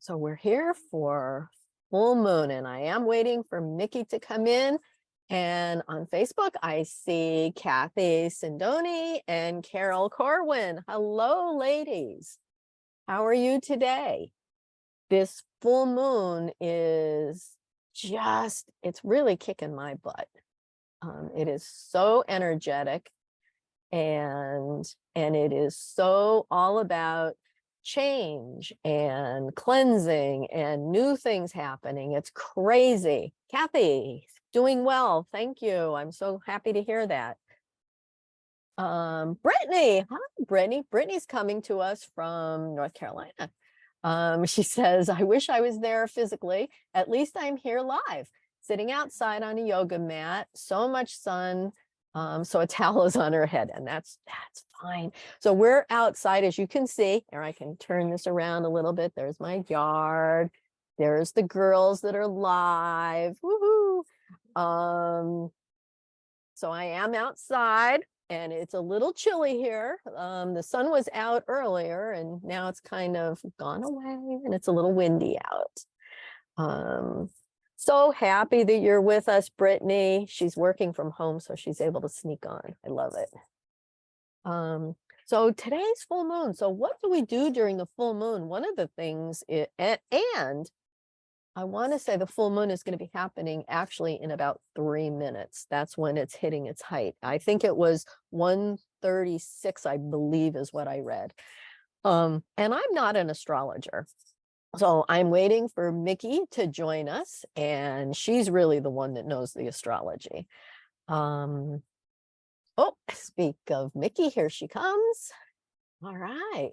So we're here for full moon, and I am waiting for Mickey to come in. And on Facebook, I see Kathy Sindoni and Carol Corwin. Hello, ladies. How are you today? This full moon is it's really kicking my butt. It is so energetic, and it is so all about change and cleansing and new things happening. It's crazy. Kathy, doing well. Thank you. I'm so happy to hear that. Brittany, hi, Brittany. Brittany's coming to us from North Carolina. She says, I wish I was there physically. At least I'm here live, sitting outside on a yoga mat, so much sun. So a towel is on her head, and that's fine. So we're outside, as you can see, or I can turn this around a little bit. There's my yard. There's the girls that are live. Woohoo! So I am outside, and it's a little chilly here. The sun was out earlier, and now it's kind of gone away, and it's a little windy out. So happy that you're with us, Brittany. She's working from home, so she's able to sneak on. I love it. So today's full moon. So what do we do during the full moon? One of the things, and I want to say the full moon is going to be happening actually in about 3 minutes. That's when it's hitting its height. I think it was 1:36, I believe, is what I read. And I'm not an astrologer. So I'm waiting for Mickey to join us, and she's really the one that knows the astrology. Oh, speak of Mickey, here she comes. All right.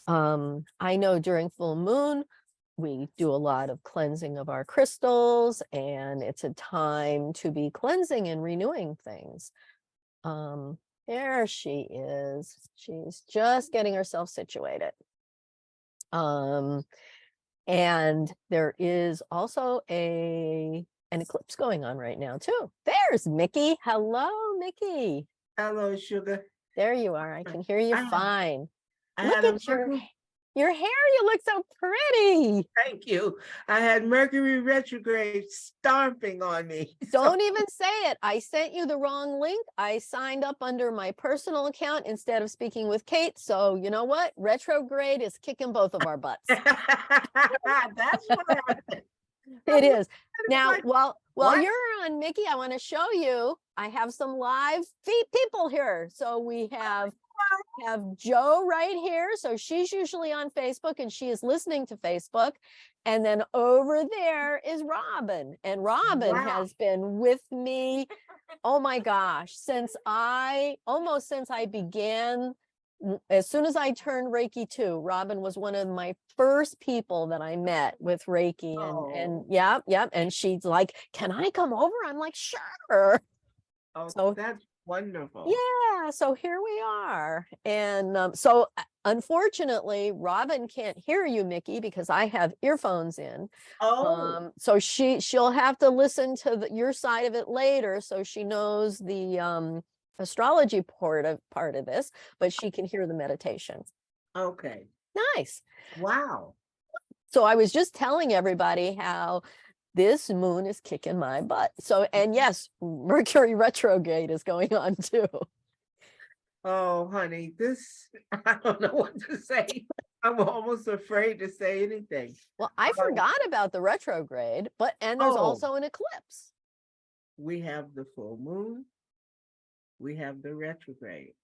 I know during full moon, we do a lot of cleansing of our crystals, and it's a time to be cleansing and renewing things. There she is. She's just getting herself situated. And there is also an eclipse going on right now too. There's Mickey. Hello, Mickey. Hello, sugar. There you are. I can hear you fine. Look at your hair. You look so pretty. Thank you. I had Mercury retrograde stomping on me. Don't even say it. I sent you the wrong link. I signed up under my personal account instead of speaking with Kate. So you know what? Retrograde is kicking both of our butts. That's what happened. It is. Now, while you're on, Mickey, I want to show you, I have some live people here. So we have Joe right here. So she's usually on Facebook, and she is listening to Facebook. And then over there is Robin. And Robin has been with me, oh my gosh, since I began. As soon as I turned Reiki 2, Robin was one of my first people that I met with Reiki. And yeah. And she's like, can I come over? I'm like, sure. Oh, so that's wonderful. Yeah. So here we are. And so unfortunately, Robin can't hear you, Mickey, because I have earphones in. So she'll have to listen to your side of it later, so she knows the astrology part of this, but she can hear the meditation. Okay. Nice. Wow. So I was just telling everybody how this moon is kicking my butt. So, and yes, Mercury retrograde is going on too. Oh, honey, I don't know what to say. I'm almost afraid to say anything. Well, I forgot about the retrograde, and there's also an eclipse. We have the full moon. We have the retrograde.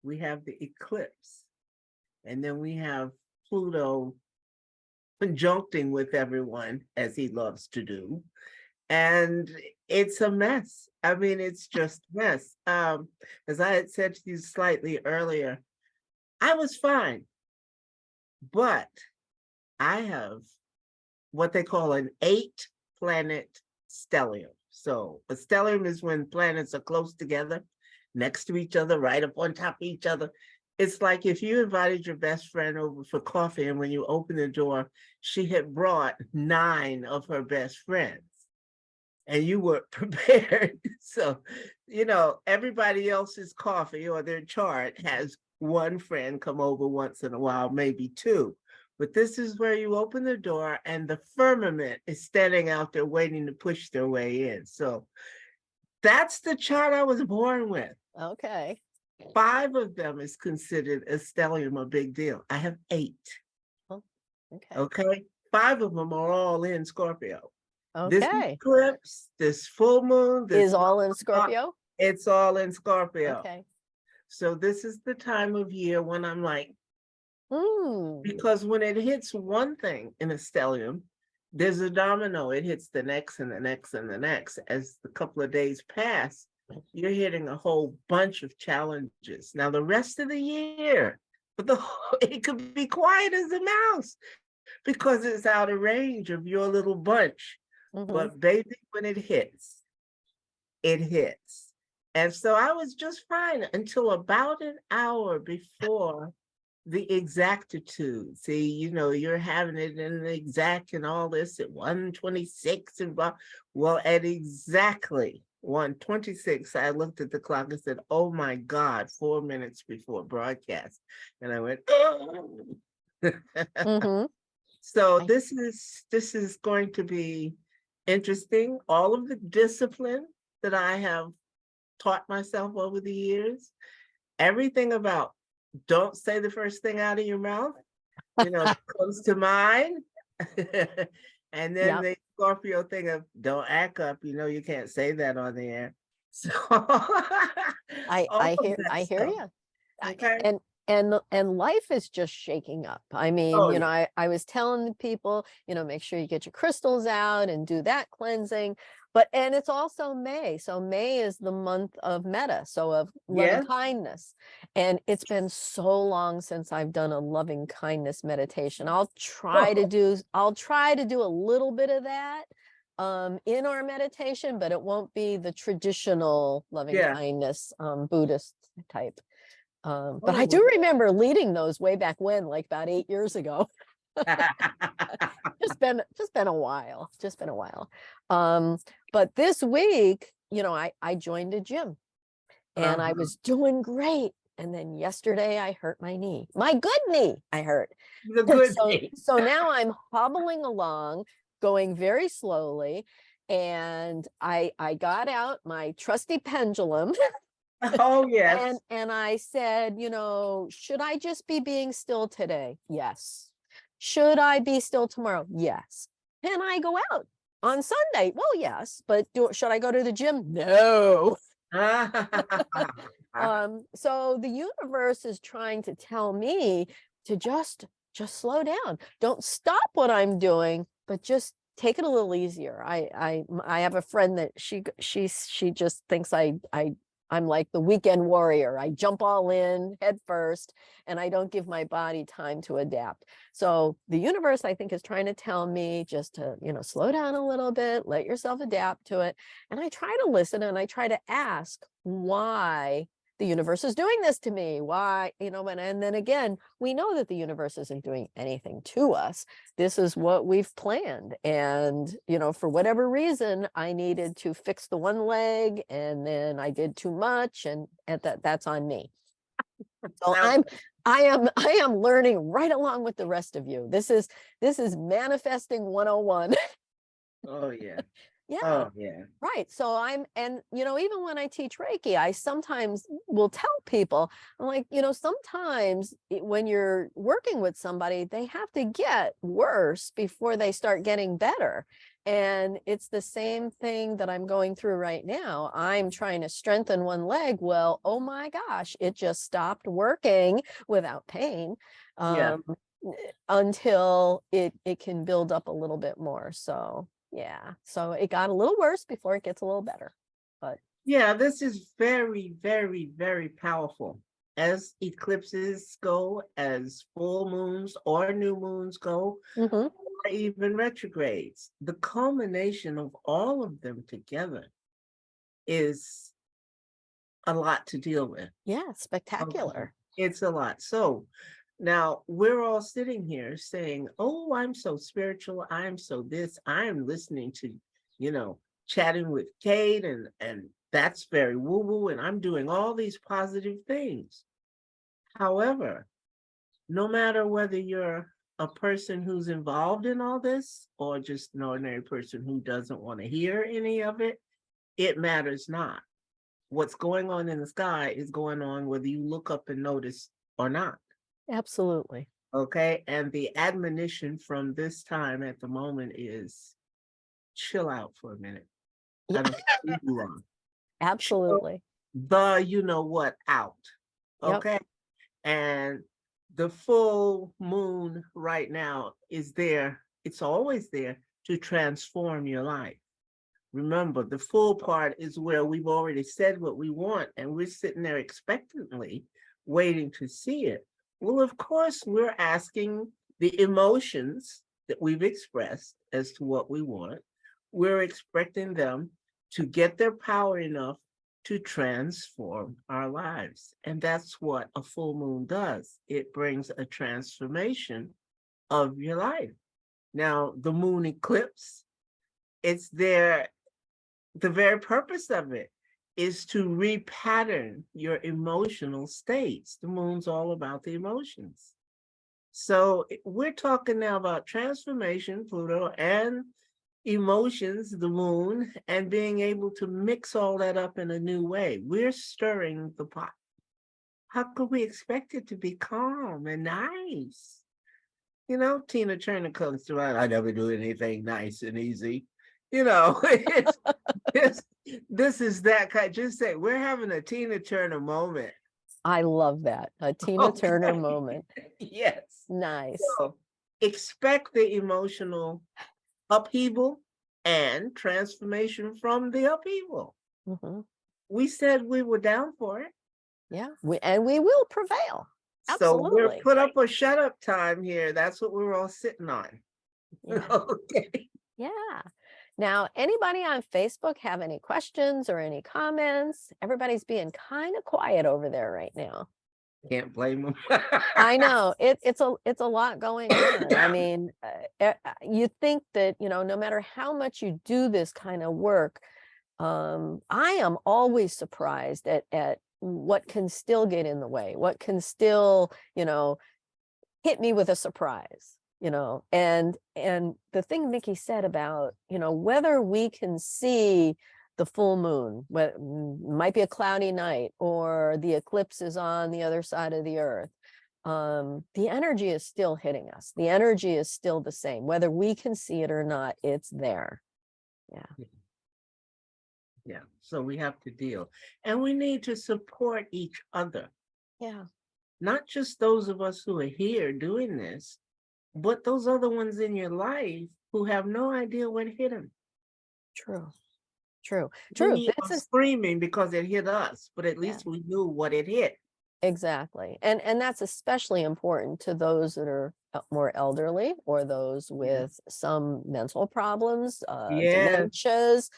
We have the eclipse. And then we have Pluto conjuncting with everyone, as he loves to do. And it's a mess. I mean, it's just a mess. As I had said to you slightly earlier, I was fine. But I have what they call an 8-planet stellium. So a stellium is when planets are close together, next to each other, right up on top of each other. It's like if you invited your best friend over for coffee, and when you open the door, she had brought 9 of her best friends, and you were prepared. So, everybody else's coffee or their chart has one friend come over once in a while, maybe 2. But this is where you open the door and the firmament is standing out there waiting to push their way in. So that's the chart I was born with. Okay. 5 of them is considered a stellium a big deal. I have 8. Oh, okay. Okay. 5 of them are all in Scorpio. This Okay. eclipse, this full moon, this Is all in Scorpio? it's all in Scorpio. Okay. So this is the time of year when I'm like, Mm. because when it hits one thing in a stellium, there's a domino. It hits the next and the next and the next. As the couple of days pass, you're hitting a whole bunch of challenges. Now, the rest of the year, it could be quiet as a mouse because it's out of range of your little bunch. Mhm. But baby, when it hits, it hits. And so I was just fine until about an hour before the exactitude. See, you're having it in the exact and all this at 1:26 and blah. Well, at exactly 1:26, I looked at the clock and said, oh my God, 4 minutes before broadcast. And I went, oh. Mhm. So I- this is going to be interesting. All of the discipline that I have taught myself over the years, everything about don't say the first thing out of your mouth, comes to mind. And then Yep. the Scorpio thing of don't act up, you can't say that on the air. So I all of hear that I hear stuff. you. Okay. And life is just shaking up. I mean, Oh, yeah. I was telling the people, make sure you get your crystals out and do that cleansing. And it's also May. So May is the month of metta, so of loving Yes. kindness. And it's been so long since I've done a loving kindness meditation. I'll try to do a little bit of that in our meditation, but it won't be the traditional loving Yeah. kindness Buddhist type. But Oh, I do remember leading those way back when, like about 8 years ago. Just been a while. But this week, I joined a gym and I was doing great. And then yesterday I hurt my knee. My good knee I hurt. The good So, thing. so now I'm hobbling along, going very slowly. And I got out my trusty pendulum. Oh, yes. And I said, should I just be being still today? Yes. Should I be still tomorrow? Yes. Can I go out on Sunday? Well, yes, but should I go to the gym? No. So the universe is trying to tell me to just slow down. Don't stop what I'm doing, but just take it a little easier. I have a friend that she just thinks I'm like the weekend warrior. I jump all in head first and I don't give my body time to adapt. So the universe, I think, is trying to tell me just to, slow down a little bit, let yourself adapt to it. And I try to listen and I try to ask why the universe is doing this to me. Why, and then again, we know that the universe isn't doing anything to us. This is what we've planned. And, for whatever reason, I needed to fix the one leg and then I did too much and that's on me. So I am learning right along with the rest of you. This is manifesting 101. Oh, yeah. Yeah. Oh, yeah. Right. So even when I teach Reiki, I sometimes will tell people, I'm like, sometimes when you're working with somebody, they have to get worse before they start getting better. And it's the same thing that I'm going through right now. I'm trying to strengthen one leg. Well, oh my gosh, it just stopped working without pain. Yeah. Until it can build up a little bit more. So yeah, so it got a little worse before it gets a little better. But yeah, this is very, very, very powerful. As eclipses go, as full moons or new moons go, or even retrogrades, the culmination of all of them together is a lot to deal with. yeah, spectacular. It's a lot. So now we're all sitting here saying, oh, I'm so spiritual. I'm so this. I'm listening to, chatting with Kate and that's very woo-woo. And I'm doing all these positive things. However, no matter whether you're a person who's involved in all this or just an ordinary person who doesn't want to hear any of it, it matters not. What's going on in the sky is going on whether you look up and notice or not. Absolutely. Okay. And the admonition from this time at the moment is chill out for a minute. Yeah. I don't care who you are. Absolutely. The you know what out. Yep. Okay. And the full moon right now is there. It's always there to transform your life. Remember, the full part is where we've already said what we want, and we're sitting there expectantly waiting to see it. Well, of course, we're asking the emotions that we've expressed as to what we want. We're expecting them to get their power enough to transform our lives. And that's what a full moon does. It brings a transformation of your life. Now, the moon eclipse, it's there. The very purpose of it is to repattern your emotional states. The moon's all about the emotions. So we're talking now about transformation, Pluto, and emotions, the moon, and being able to mix all that up in a new way. We're stirring the pot. How could we expect it to be calm and nice? You know, Tina Turner comes to mind. I never do anything nice and easy. You know, this is that kind. Just say we're having a Tina Turner moment. I love that. A Tina Turner moment. Yes. Nice. So expect the emotional upheaval and transformation from the upheaval. Mm-hmm. We said we were down for it. Yeah. And we will prevail. So we're Absolutely. put up or shut up time here. That's what we're all sitting on. Yeah. Okay. Yeah. Now, anybody on Facebook have any questions or any comments? Everybody's being kind of quiet over there right now. Can't blame them. I know it's a lot going on. I mean, you think that, you know, no matter how much you do this kind of work, I am always surprised at what can still get in the way, what can still, you know, hit me with a surprise, you know. And the thing Mickey said about, you know, whether we can see the full moon, what might be a cloudy night, or the eclipse is on the other side of the earth, the energy is still hitting us. The energy is still the same, whether we can see it or not. It's there. Yeah. Yeah. So we have to deal, and we need to support each other. Yeah. Not just those of us who are here doing this, but those other ones in your life who have no idea what hit them. True. True. We This are is screaming because it hit us, but at Yeah. least we knew what it hit. Exactly. And that's especially important to those that are more elderly, or those with some mental problems, Yes. dementias.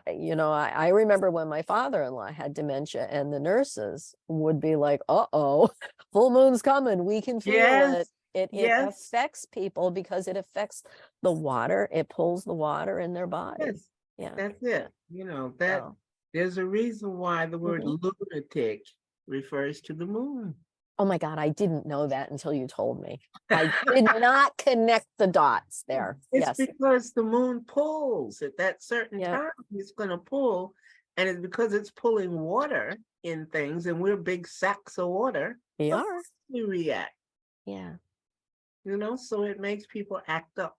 You know, I remember when my father-in-law had dementia, and the nurses would be like, uh-oh, full moon's coming. We can feel it. Yes. It Yes. affects people because it affects the water. It pulls the water in their body. Yes. Yeah. That's it. You know, that So, there's a reason why the word Mhm. lunatic refers to the moon. Oh my God, I didn't know that until you told me. I did not connect the dots there. It's Yes. because the moon pulls at that certain Yep. time. It's going to pull, and it's because it's pulling water in things, and we're big sacks of water. We Of are. course we react. Yeah. You know, so it makes people act up,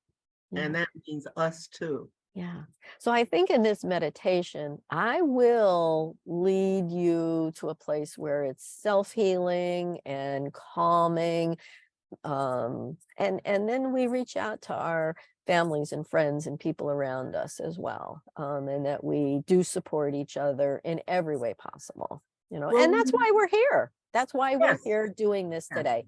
and Yeah. that means us too. Yeah. So I think in this meditation, I will lead you to a place where it's self-healing and calming. And then we reach out to our families and friends and people around us as well. And that we do support each other in every way possible, you know, Well, and that's why we're here. That's why we're yes. here doing this Yes. today.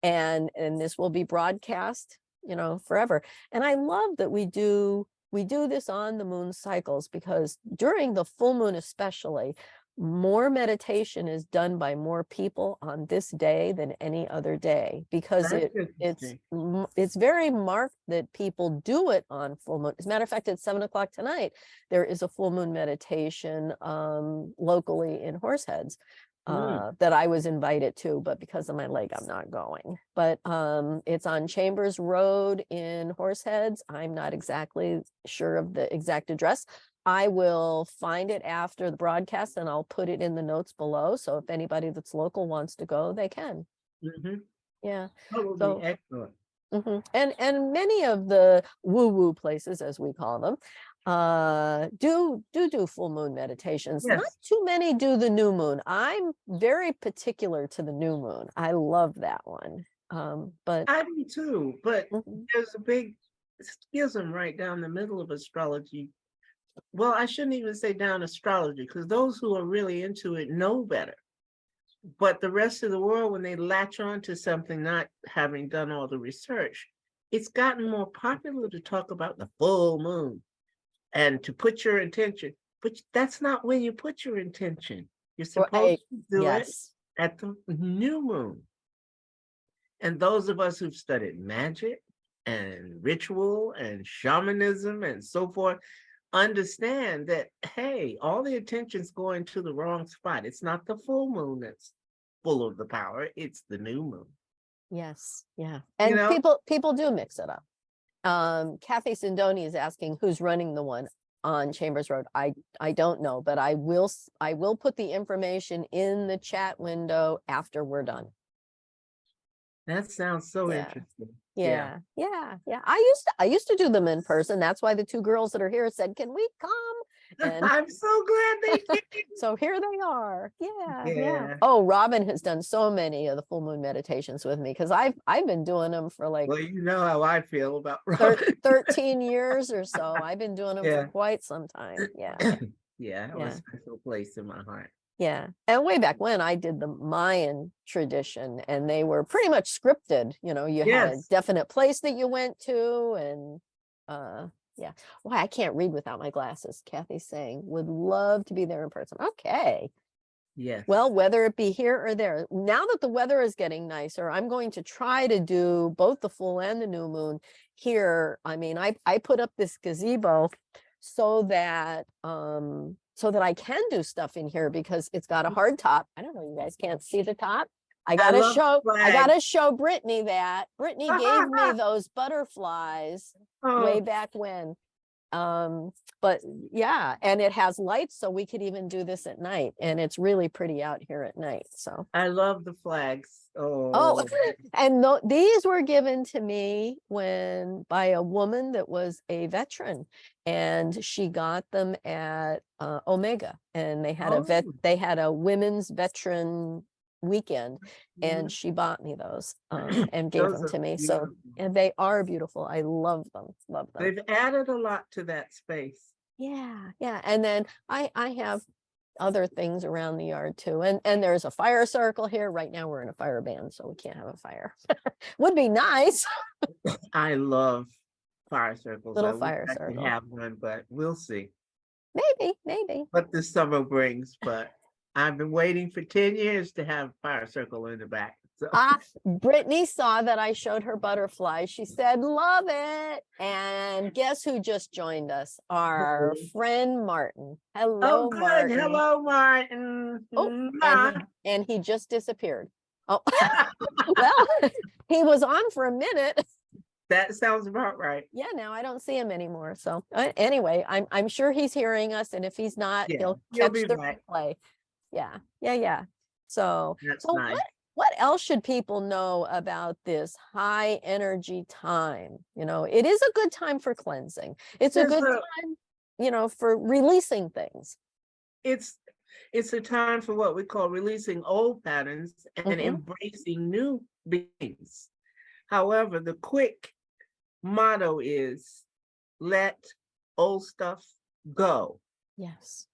And this will be broadcast, you know, forever. And I love that we do this on the moon cycles, because during the full moon especially, more meditation is done by more people on this day than any other day, because That's it's interesting. it's very marked that people do it on full moon. As a matter of fact, at 7 o'clock tonight, there is a full moon meditation locally in Horseheads. that I was invited to, but because of my leg, I'm not going. But it's on Chambers Road in Horseheads. I'm not exactly sure of the exact address. I will find it after the broadcast and I'll put it in the notes below. So if anybody that's local wants to go, they can. Yeah. That would So be excellent. And many of the woo-woo places, as we call them, do full moon meditations. Not Yes. too many do the new moon. I'm very particular to the new moon. I love that one. But I do too, but mhm. there's a big schism right down the middle of astrology. Well, I shouldn't even say down astrology, because those who are really into it know better. But the rest of the world, when they latch on to something, not having done all the research, it's gotten more popular to talk about the full moon and to put your intention. But that's not when you put your intention. You're supposed to do it Yes. at the new moon. And those of us who've studied magic and ritual and shamanism and so forth understand that, hey, all the attention's going to the wrong spot. It's not the full moon that's full of the power, it's the new moon. Yes. Yeah. You And know, people do mix it up. Kathy Sindoni is asking who's running the one on Chambers Road. I don't know, but I will put the information in the chat window after we're done. that sounds so Yeah. interesting. Yeah. I used to do them in person. That's why the two girls that are here said, "Can we come?" And I'm so glad they did. so here they are. Yeah. Yeah. Oh, Robin has done so many of the full moon meditations with me because I've been doing them for like Well, you know how I feel about Robin. 13 years or so. I've been doing them Yeah. for quite some time. Yeah. Yeah, it Yeah. was a special place in my heart. Yeah. And way back when I did the Mayan tradition and they were pretty much scripted, you know, you had a Yes. definite place that you went to and yeah. Why I can't read without my glasses. Kathy's saying would love to be there in person. Okay. Yes. Well, whether it be here or there, now that the weather is getting nicer, I'm going to try to do both the full and the new moon here. I mean, I put up this gazebo so that I can do stuff in here because it's got a hard top. I don't know, you guys can't see the top. I love gotta show Brittany that. Brittany gave me those butterflies way Oh, back when. But yeah, and it has lights, so we could even do this at night, and it's really pretty out here at night. So I love the flags. oh, Oh, and these were given to me when by a woman that was a veteran, and she got them at Omega, and they had oh, they had a women's veteran weekend, mhm. and she bought me those and gave Those them are to me. So beautiful. and they are beautiful. I love them. Love them. They've added a lot to that space. Yeah, and then I have other things around the yard too. And there's a fire circle here. Right now we're in a fire ban, so we can't have a fire. Would be nice. I love fire circles. Little I wish fire I could circle. have one, but we'll see Maybe. what the summer brings. But I've been waiting for 10 years to have fire circle in the back. So Brittany saw that I showed her butterflies. She said, love it. And guess who just joined us? Our friend Martin. Hello, oh, good. Martin. Hello, Martin. Oh, Mwah. and he just disappeared. Oh, well, he was on for a minute. That sounds about right. Yeah, now I don't see him anymore. So anyway, I'm sure he's hearing us, and if he's not, Yeah, he'll he'll catch be the back. replay. Yeah. So That's so nice. what else should people know about this high energy time? You know, it is a good time for cleansing. It's a good time, you know, for releasing things. It's a time for what we call releasing old patterns and embracing new beings. However, the quick motto is let old stuff go. Yes.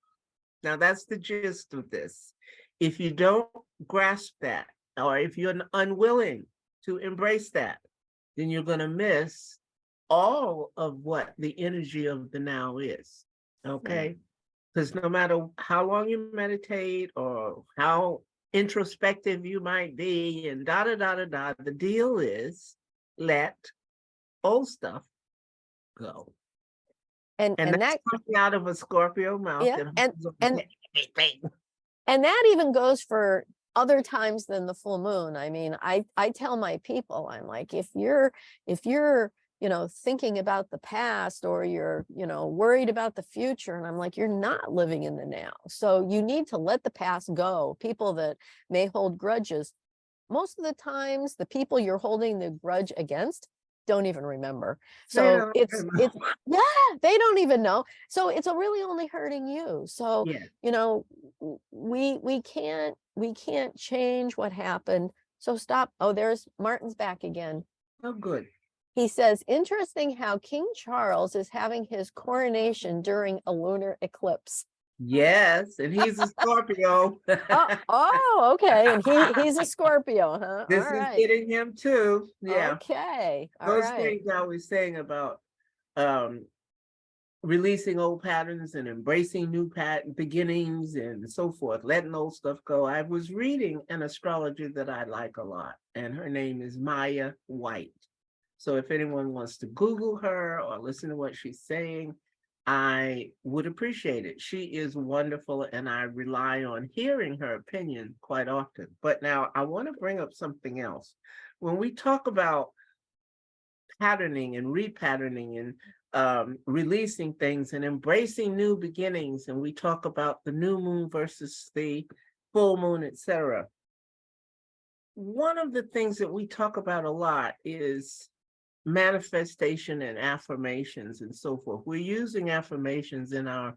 Now that's the gist of this. If you don't grasp that, or if you're unwilling to embrace that, then you're going to miss all of what the energy of the now is. Okay? Because no matter how long you meditate or how introspective you might be and the deal is let old stuff go. And that's that coming out of a Scorpio mouth. yeah, and everything. And that even goes for other times than the full moon. I mean, I tell my people, I'm like, if you're, thinking about the past, or you're, worried about the future, and I'm like, you're not living in the now. So you need to let the past go. People that may hold grudges, most of the times, the people you're holding the grudge against don't even remember. They So don't it's remember. yeah, they don't even know. So it's really only hurting you. So, Yeah. we can't change what happened. So stop. Oh, there's Martin's back again. Oh, good. He says, interesting how King Charles is having his coronation during a lunar eclipse. Yes, and he's a Scorpio. Oh, okay. And he's a Scorpio, huh? All This is right. hitting him too. Yeah. Okay. All Those right. things I was saying about um releasing old patterns and embracing new beginnings and so forth, letting old stuff go. I was reading an astrologer that I like a lot, and her name is Maya White. So if anyone wants to Google her or listen to what she's saying, I would appreciate it. She is wonderful, and I rely on hearing her opinion quite often. But now I want to bring up something else. When we talk about patterning and repatterning and releasing things and embracing new beginnings, and we talk about the new moon versus the full moon, etc. One of the things that we talk about a lot is manifestation and affirmations and so forth. We're using affirmations in our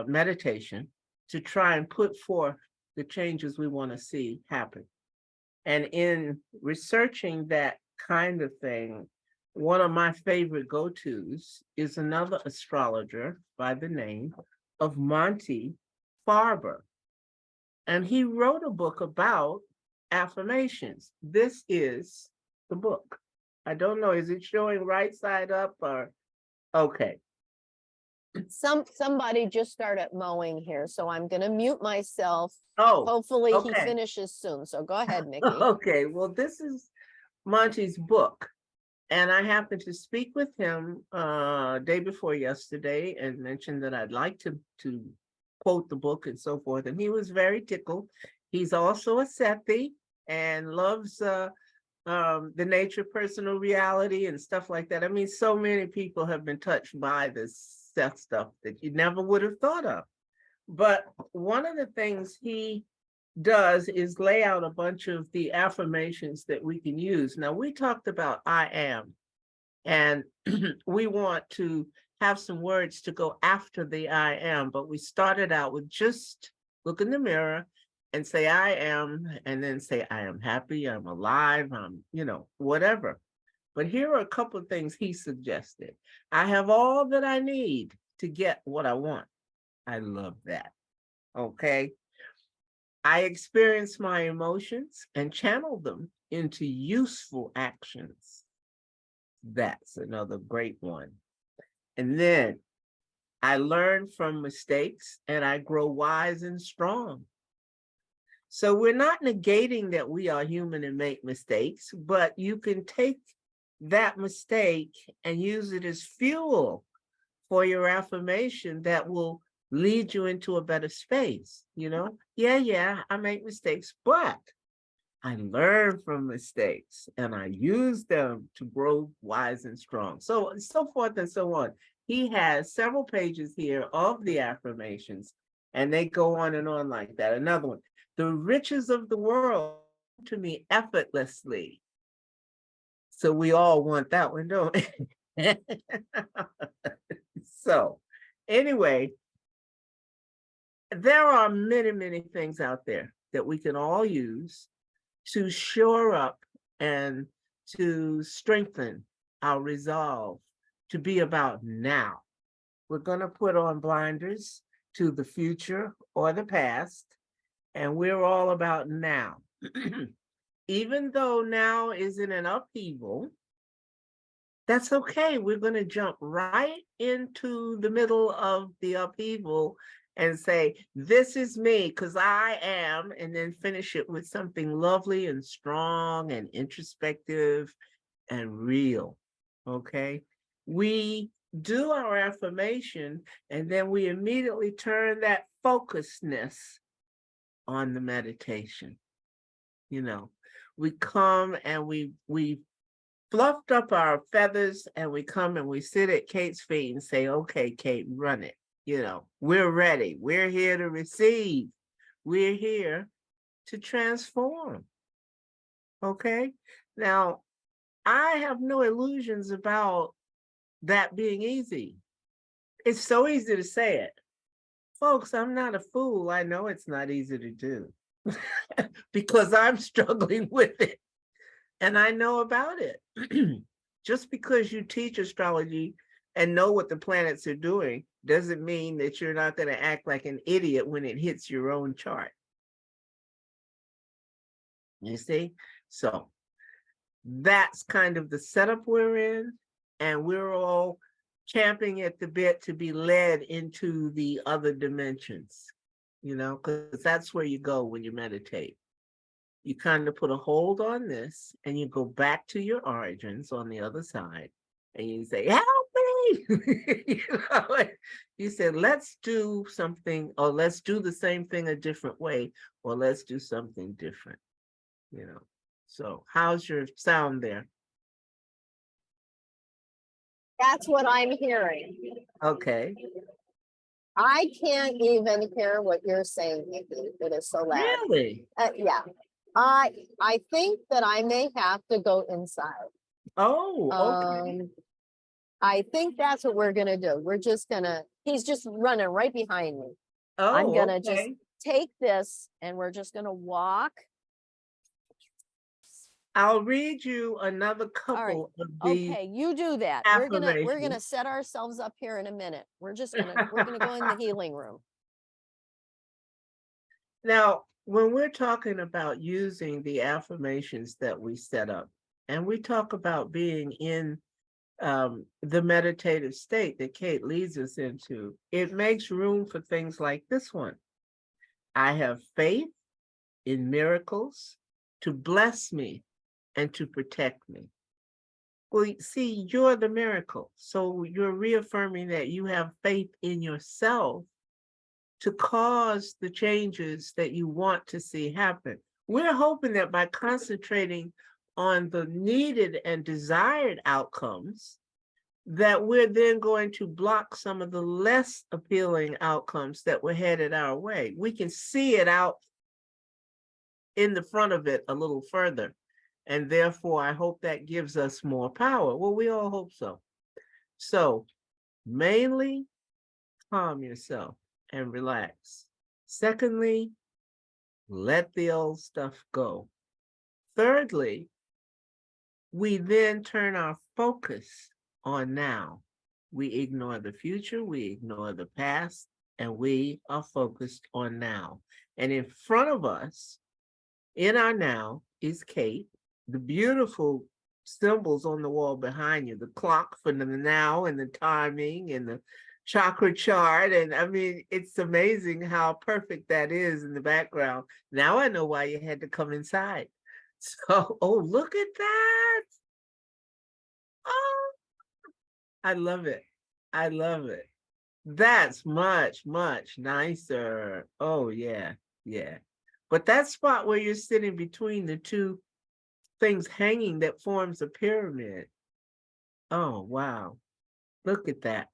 meditation to try and put forth the changes we want to see happen. And in researching that kind of thing, one of my favorite go-tos is another astrologer by the name of Monty Farber. And he wrote a book about affirmations. This is the book. I don't know, is it showing right side up or, okay. Somebody just started mowing here, so I'm gonna mute myself. Oh, Hopefully he okay. finishes soon. So go ahead, Mickey. Okay, well, this is Monty's book. And I happened to speak with him day before yesterday and mentioned that I'd like to quote the book and so forth. And he was very tickled. He's also a Sethi and loves the nature, personal reality, and stuff like that. I mean, so many people have been touched by this Seth stuff that you never would have thought of. But one of the things he does is lay out a bunch of the affirmations that we can use. Now, we talked about I am, and we want to have some words to go after the I am, but we started out with just look in the mirror and say I am, and then say I am happy, I'm alive, I'm, whatever. But here are a couple of things he suggested. I have all that I need to get what I want. I love that. Okay. I experience my emotions and channel them into useful actions. That's another great one. And then I learn from mistakes and I grow wise and strong. So we're not negating that we are human and make mistakes, but you can take that mistake and use it as fuel for your affirmation that will lead you into a better space. Yeah, I make mistakes, but I learn from mistakes and I use them to grow wise and strong. So forth and so on. He has several pages here of the affirmations, and they go on and on like that. Another one, the riches of the world to me effortlessly. So we all want that one, don't we? So anyway, there are many, many things out there that we can all use to shore up and to strengthen our resolve to be about now. We're going to put on blinders to the future or the past, and we're all about now. Even though now is in an upheaval, that's okay. We're going to jump right into the middle of the upheaval and say, this is me, because I am, and then finish it with something lovely and strong and introspective and real. Okay. We do our affirmation, and then we immediately turn that focusedness on the meditation. You know, we come and we fluffed up our feathers and we come and we sit at Kate's feet and say, okay, Kate, run it. You know, we're ready. We're here to receive. We're here to transform. Okay. Now, I have no illusions about that being easy. It's so easy to say it. Folks, I'm not a fool. I know it's not easy to do because I'm struggling with it and I know about it. Just because you teach astrology and know what the planets are doing doesn't mean that you're not going to act like an idiot when it hits your own chart. You see? So that's kind of the setup we're in, and we're all champing at the bit to be led into the other dimensions, you know, because that's where you go when you meditate. You kind of put a hold on this and you go back to your origins on the other side and you say, help me. You know, you said, let's do something, or let's do the same thing a different way, or let's do something different, you know. So how's your sound there? That's what I'm hearing. Okay. I can't even hear what you're saying, Nikki. It is so loud. Really? Yeah. I think that I may have to go inside. Oh, okay. I think that's what we're gonna do. We're just gonna, he's just running right behind me. I'm Oh, gonna just okay. take this and we're just gonna walk. I'll read you another All right. couple of these Okay, you do that. We're gonna affirmations. set ourselves up here in a minute. We're gonna go in the healing room. Now, when we're talking about using the affirmations that we set up, and we talk about being in the meditative state that Kate leads us into, it makes room for things like this one. I have faith in miracles to bless me and to protect me. Well, see, you're the miracle. So you're reaffirming that you have faith in yourself to cause the changes that you want to see happen. We're hoping that by concentrating on the needed and desired outcomes, that we're then going to block some of the less appealing outcomes that were headed our way. We can see it out in the front of it a little further. And therefore, I hope that gives us more power. Well, we all hope so. So mainly calm yourself and relax. Secondly, let the old stuff go. Thirdly, we then turn our focus on now. We ignore the future, we ignore the past, and we are focused on now. And in front of us, in our now, is Kate, the beautiful symbols on the wall behind you, the clock for the now and the timing and the chakra chart. And I mean, it's amazing how perfect that is in the background. Now I know why you had to come inside. So, oh, look at that. Oh, I love it. I love it. That's much, much nicer. Oh, yeah, yeah. But that spot where you're sitting between the two things hanging that forms a pyramid. Oh, wow. Look at that.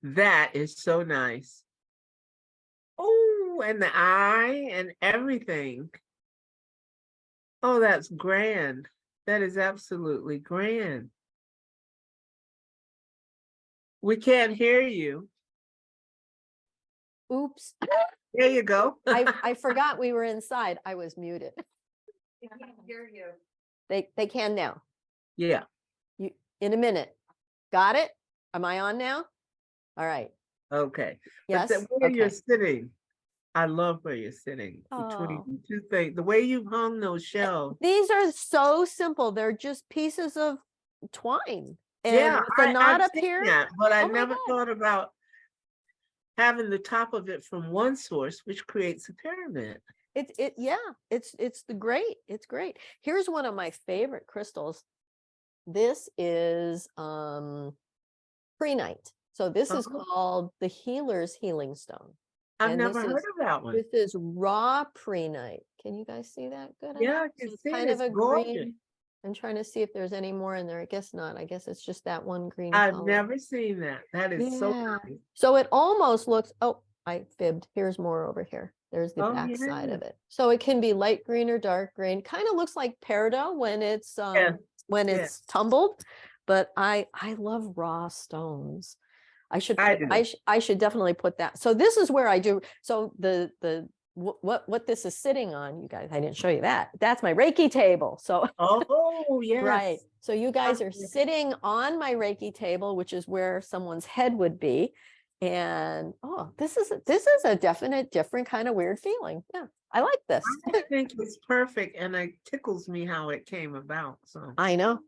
That is so nice. Oh, and the eye and everything. Oh, that's grand. That is absolutely grand. We can't hear you. Oops. There you go. I forgot we were inside. I was muted. I can hear you. They can now. Yeah. You in a minute. Got it? Am I on now? All right. Okay. Yes. But where you're Okay. sitting, I love where you're sitting between Oh. the two things. The way you hung those shelves. These are so simple. They're just pieces of twine. And Yeah, with the knot I've up seen here. that, but I Oh my never God. thought about having the top of it from one source, which creates a pyramid. It's great. It's great. Here's one of my favorite crystals. This is prehnite. So this is Uh-huh. called the healer's healing stone. I've And never this heard is of that one. this is raw prehnite. Can you guys see that good? Yeah, I enough? can So it's see it. kind of It's a gorgeous. green. I'm trying to see if there's any more in there. I guess not. I guess it's just that one green I've color. never seen that. That is so Yeah. nice. So it almost looks, oh, I fibbed. Here's more over here. There's the Oh, back side yeah. of it. So it can be light green or dark green. Kind of looks like peridot when yeah. it's tumbled. But I love raw stones. I should I put, do. I should definitely put that. So this is where I do. So what this is sitting on, you guys, I didn't show you that. That's my Reiki table. So Oh, yes. right. So you guys are yeah. sitting on my Reiki table, which is where someone's head would be. And oh, this is a definite different kind of weird feeling. Yeah, I like this. I think it's perfect, and it tickles me how it came about. So I know.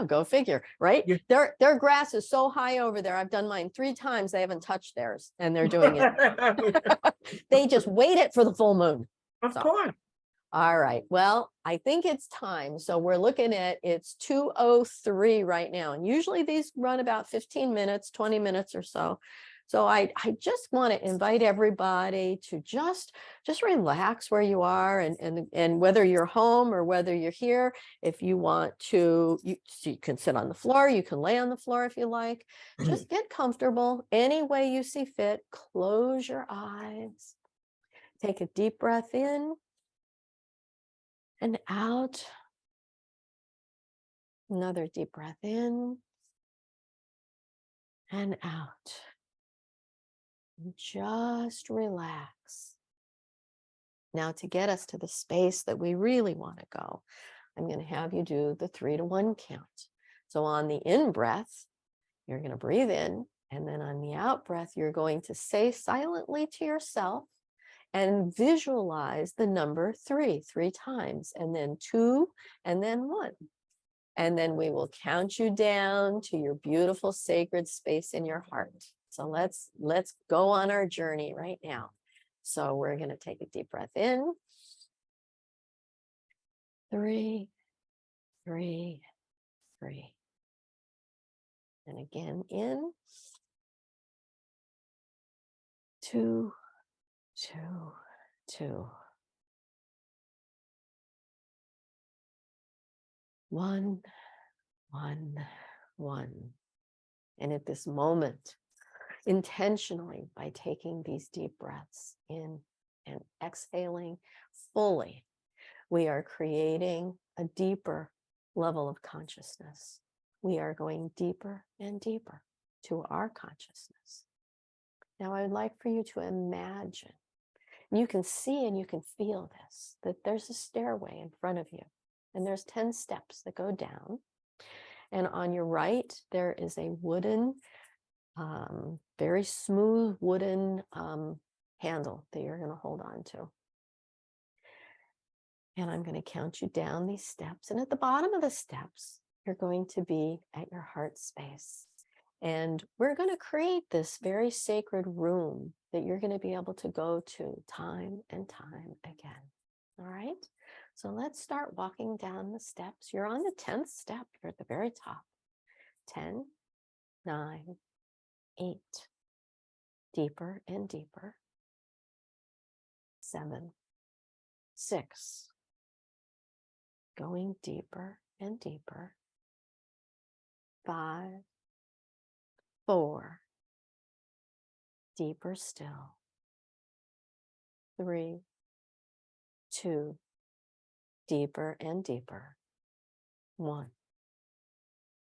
Go figure, right? Yeah. Their grass is so high over there. I've done mine 3 times. They haven't touched theirs, and they're doing it. They just wait it for the full moon. Of So. course. All right. Well, I think it's time. So we're looking at it's 2:03 right now. And usually these run about 15 minutes, 20 minutes or so. So I just want to invite everybody to just relax where you are, and whether you're home or whether you're here, if you want to, you can sit on the floor, you can lay on the floor if you like. Just get comfortable any way you see fit. Close your eyes. Take a deep breath in and out. Another deep breath in and out. And just relax. Now, to get us to the space that we really want to go, I'm going to have you do the 3 to 1 count. So on the in breath, you're going to breathe in, and then on the out breath, you're going to say silently to yourself and visualize the number 3 times, and then 2, and then 1. And then we will count you down to your beautiful sacred space in your heart. So let's go on our journey right now. So we're going to take a deep breath in. 3, 3, 3. And again in. 2, 2, 2. 1, 1, 1. And at this moment, intentionally, by taking these deep breaths in and exhaling fully, we are creating a deeper level of consciousness. We are going deeper and deeper to our consciousness. Now, I would like for you to imagine, and you can see and you can feel this, that there's a stairway in front of you, and there's 10 steps that go down. And on your right, there is a wooden, very smooth wooden handle that you're going to hold on to. And I'm going to count you down these steps. And at the bottom of the steps, you're going to be at your heart space. And we're going to create this very sacred room that you're going to be able to go to time and time again. All right? So let's start walking down the steps. You're on the 10th step. You're at the very top. 10, 9, 8. Deeper and deeper. 7, 6. Going deeper and deeper. 5, 4. Deeper still. 3, 2. Deeper and deeper. 1.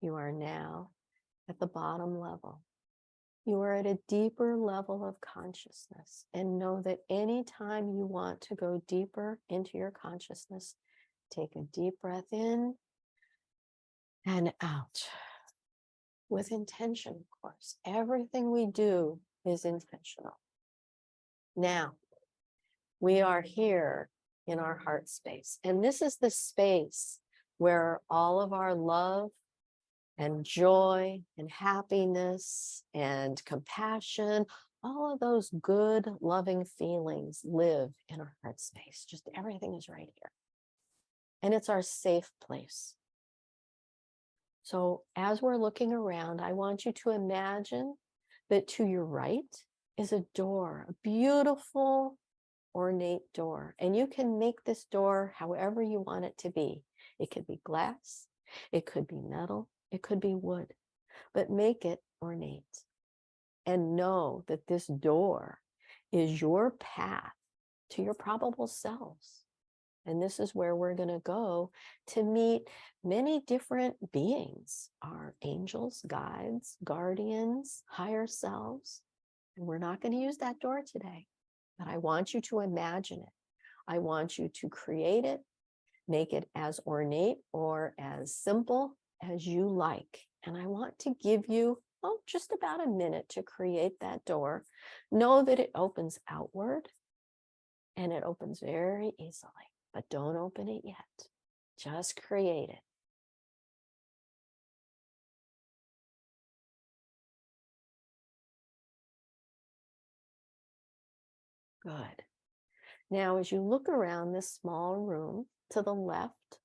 You are now at the bottom level. You are at a deeper level of consciousness, and know that anytime you want to go deeper into your consciousness, take a deep breath in and out with intention, of course. Everything we do is intentional. Now, we are here in our heart space, and this is the space where all of our love and joy and happiness and compassion, all of those good, loving feelings live in our heart space. Just everything is right here. And it's our safe place. So as we're looking around, I want you to imagine that to your right is a door, a beautiful, ornate door. And you can make this door however you want it to be. It could be glass, it could be metal, it could be wood, but make it ornate. And know that this door is your path to your probable selves. And this is where we're going to go to meet many different beings, our angels, guides, guardians, higher selves. And we're not going to use that door today, but I want you to imagine it. I want you to create it, make it as ornate or as simple as you like. And I want to give you just about a minute to create that door. Know that it opens outward and it opens very easily, but don't open it yet. Just create it. Good. Now, as you look around this small room to the left,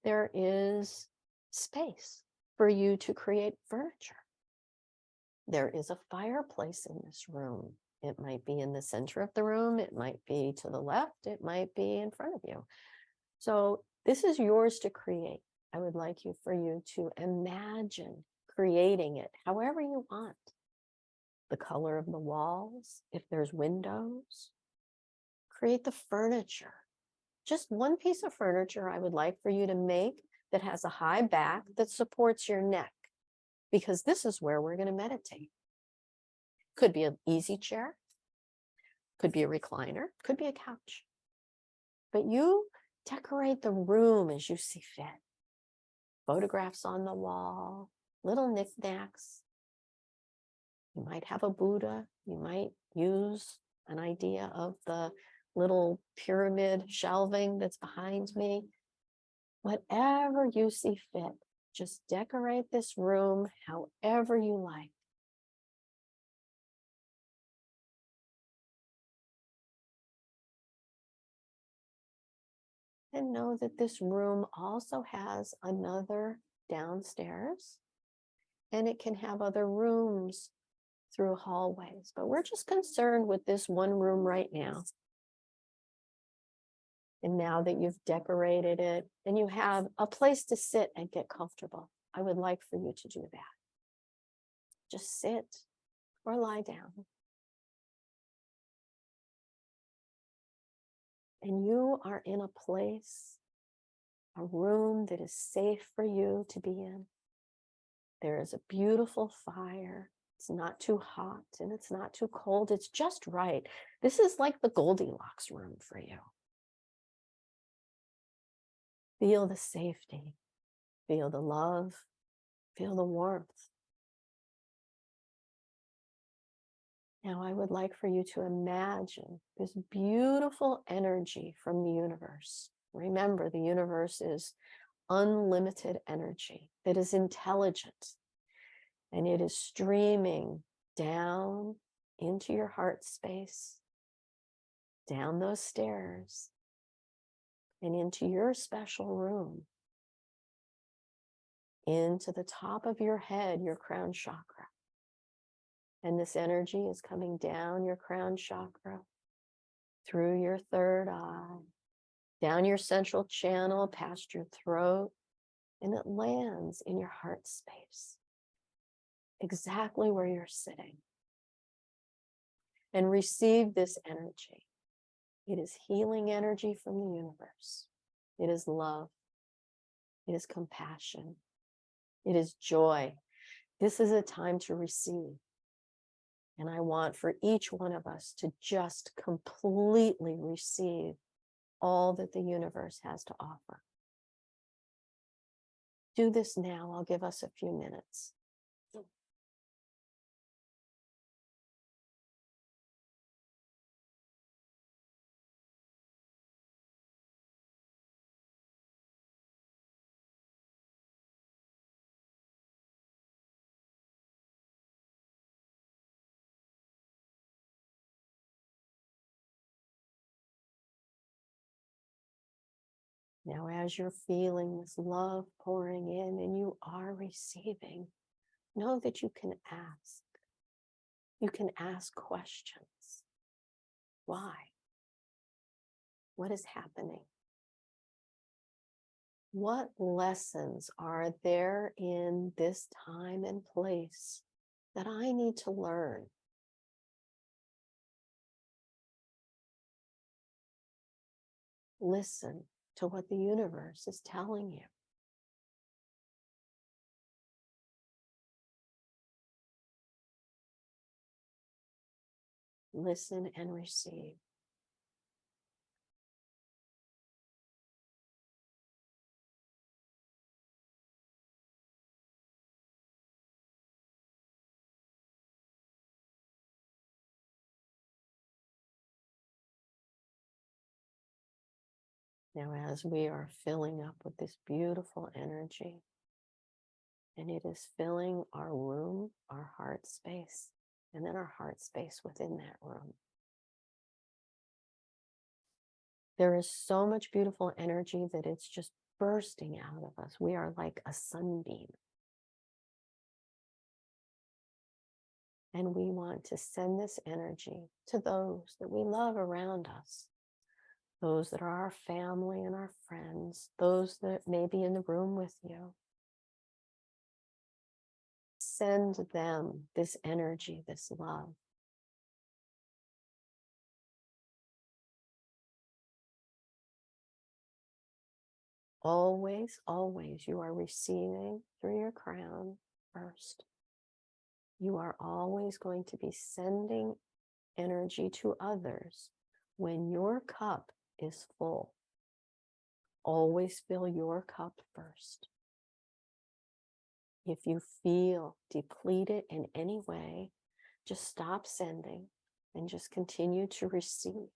there is space for you to create furniture. There is a fireplace in this room. It might be in the center of the room. It might be to the left. It might be in front of you. So this is yours to create. I would like for you to imagine creating it however you want. The color of the walls, if there's windows. Create the furniture. Just one piece of furniture I would like for you to make that has a high back that supports your neck, because this is where we're going to meditate. Could be an easy chair, could be a recliner, could be a couch. But you decorate the room as you see fit. Photographs on the wall, little knickknacks. You might have a Buddha. You might use an idea of the little pyramid shelving that's behind me. Whatever you see fit, just decorate this room however you like. And know that this room also has another downstairs, and it can have other rooms through hallways, but we're just concerned with this one room right now. And now that you've decorated it and you have a place to sit and get comfortable, I would like for you to do that. Just sit or lie down. And you are in a place, a room that is safe for you to be in. There is a beautiful fire. It's not too hot and it's not too cold. It's just right. This is like the Goldilocks room for you. Feel the safety, feel the love, feel the warmth. Now I would like for you to imagine this beautiful energy from the universe. Remember, the universe is unlimited energy that is intelligent, and it is streaming down into your heart space, down those stairs, and into your special room, into the top of your head, your crown chakra. And this energy is coming down your crown chakra, through your third eye, down your central channel, past your throat, and it lands in your heart space, exactly where you're sitting. And receive this energy. It is healing energy from the universe. It is love. It is compassion. It is joy. This is a time to receive. And I want for each one of us to just completely receive all that the universe has to offer. Do this now. I'll give us a few minutes. Now, as you're feeling this love pouring in and you are receiving, know that you can ask. You can ask questions. Why? What is happening? What lessons are there in this time and place that I need to learn? Listen to what the universe is telling you. Listen and receive. Now, as we are filling up with this beautiful energy, and it is filling our room, our heart space, and then our heart space within that room. There is so much beautiful energy that it's just bursting out of us. We are like a sunbeam. And we want to send this energy to those that we love around us, those that are our family and our friends, those that may be in the room with you. Send them this energy, this love. Always, always, you are receiving through your crown first. You are always going to be sending energy to others when your cup is full. Always fill your cup first. If you feel depleted in any way, just stop sending and just continue to receive.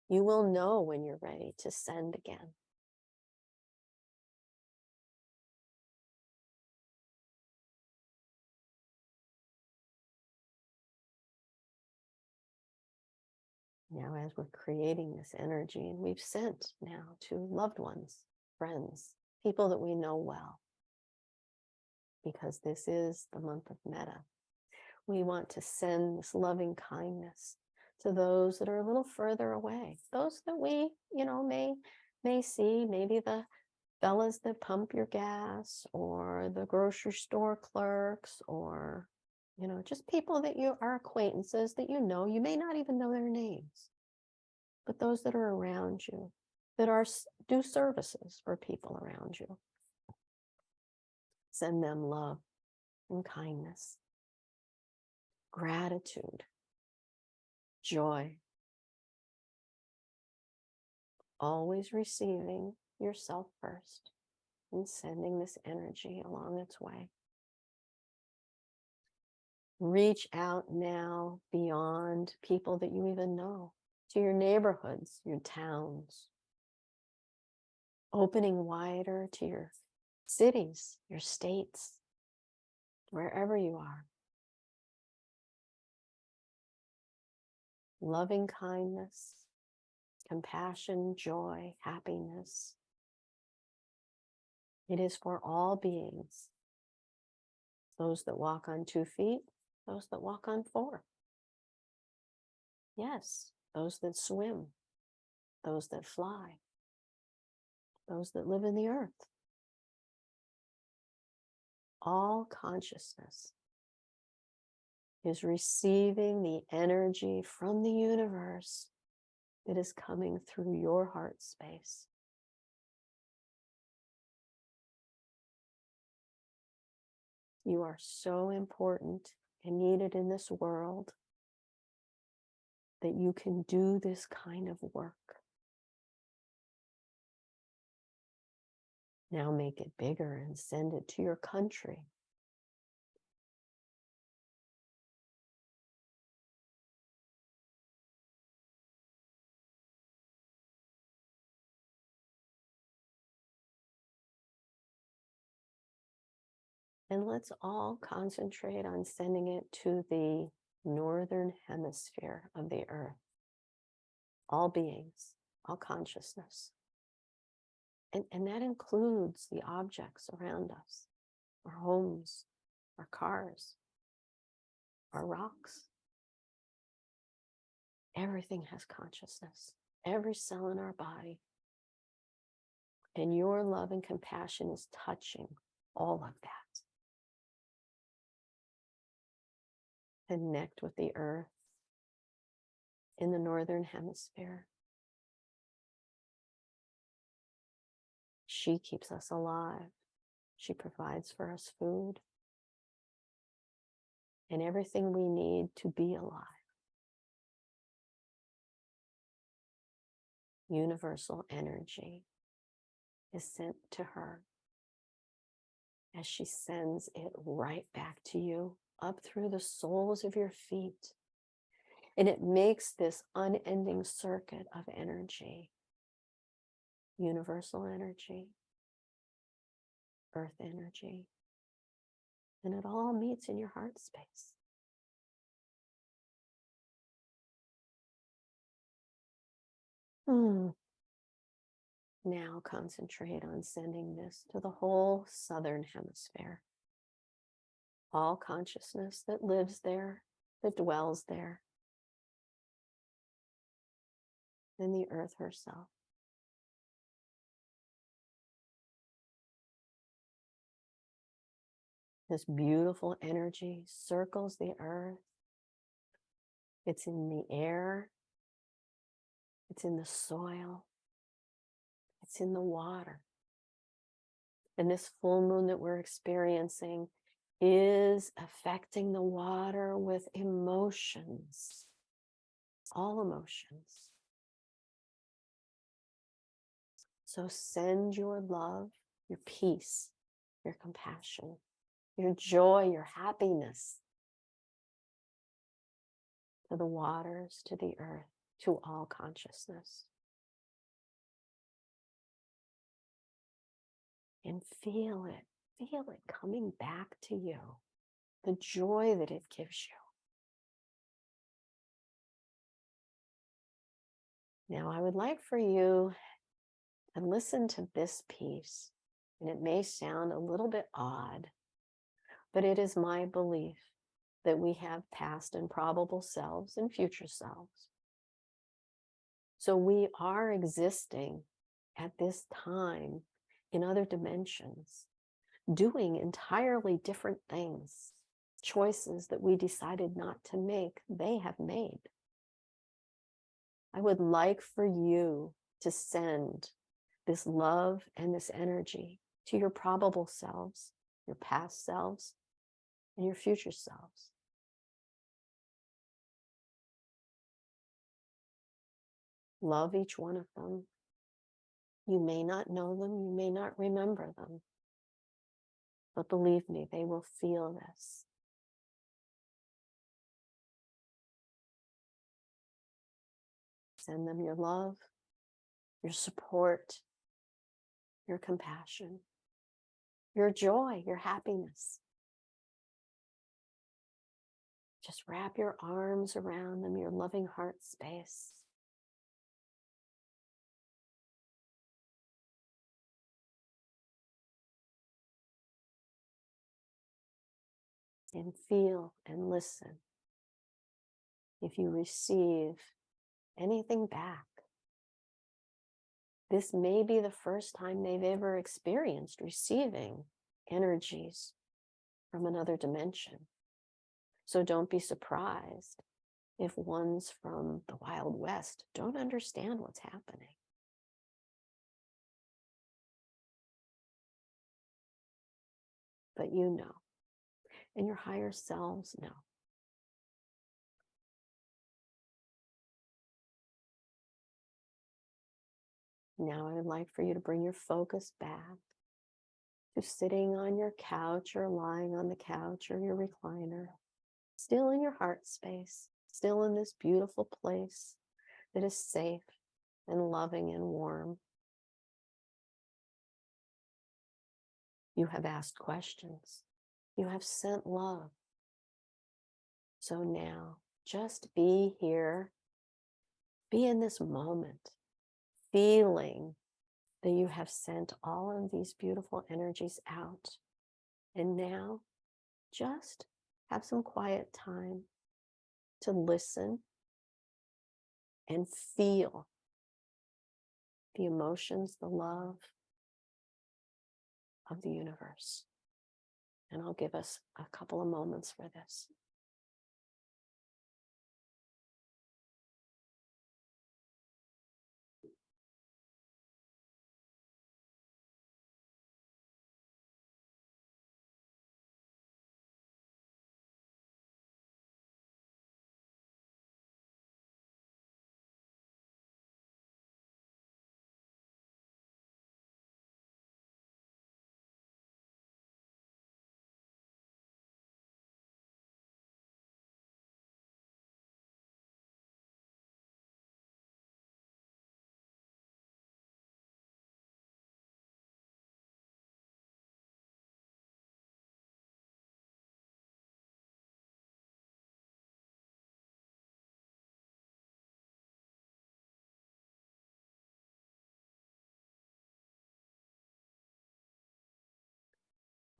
You will know when you're ready to send again. Now, as we're creating this energy, and we've sent now to loved ones, friends, people that we know well, because this is the month of Meta, we want to send this loving kindness to those that are a little further away, those that we, may see, maybe the fellas that pump your gas, or the grocery store clerks, or just people that you are acquaintances that you may not even know their names, but those that are around you, that do services for people around you. Send them love and kindness, gratitude, joy. Always receiving yourself first and sending this energy along its way. Reach out now beyond people that you even know, to your neighborhoods, your towns, opening wider to your cities, your states, wherever you are. Loving kindness, compassion, joy, happiness. It is for all beings. Those that walk on 2 feet, those that walk on 4. Yes, those that swim, those that fly, those that live in the earth. All consciousness is receiving the energy from the universe that is coming through your heart space. You are so important and needed in this world that you can do this kind of work. Now make it bigger and send it to your country. And let's all concentrate on sending it to the northern hemisphere of the earth. All beings, all consciousness. And that includes the objects around us, our homes, our cars, our rocks. Everything has consciousness, every cell in our body. And your love and compassion is touching all of that. Connect with the earth in the northern hemisphere. She keeps us alive. She provides for us food and everything we need to be alive. Universal energy is sent to her as she sends it right back to you, up through the soles of your feet. And it makes this unending circuit of energy. Universal energy, earth energy, and it all meets in your heart space. Now concentrate on sending this to the whole southern hemisphere. All consciousness that lives there, that dwells there, and the earth herself. This beautiful energy circles the earth. It's in the air. It's in the soil. It's in the water. And this full moon that we're experiencing is affecting the water with emotions, all emotions. So send your love, your peace, your compassion, your joy, your happiness to the waters, to the earth, to all consciousness. And feel it coming back to you, the joy that it gives you. Now, I would like for you to listen to this piece, and it may sound a little bit odd, but it is my belief that we have past and probable selves and future selves. So we are existing at this time in other dimensions, doing entirely different things, choices that we decided not to make, they have made. I would like for you to send this love and this energy to your probable selves, your past selves, and your future selves. Love each one of them. You may not know them, you may not remember them, but believe me, they will feel this. Send them your love, your support, your compassion, your joy, your happiness. Just wrap your arms around them, your loving heart space. And feel and listen. If you receive anything back, this may be the first time they've ever experienced receiving energies from another dimension. So don't be surprised if ones from the Wild West don't understand what's happening. But you know, and your higher selves know. Now I would like for you to bring your focus back to sitting on your couch or lying on the couch or your recliner, still in your heart space, still in this beautiful place that is safe and loving and warm. You have asked questions. You have sent love. So now just be here, be in this moment, feeling that you have sent all of these beautiful energies out. And now just have some quiet time to listen and feel the emotions, the love of the universe. And I'll give us a couple of moments for this.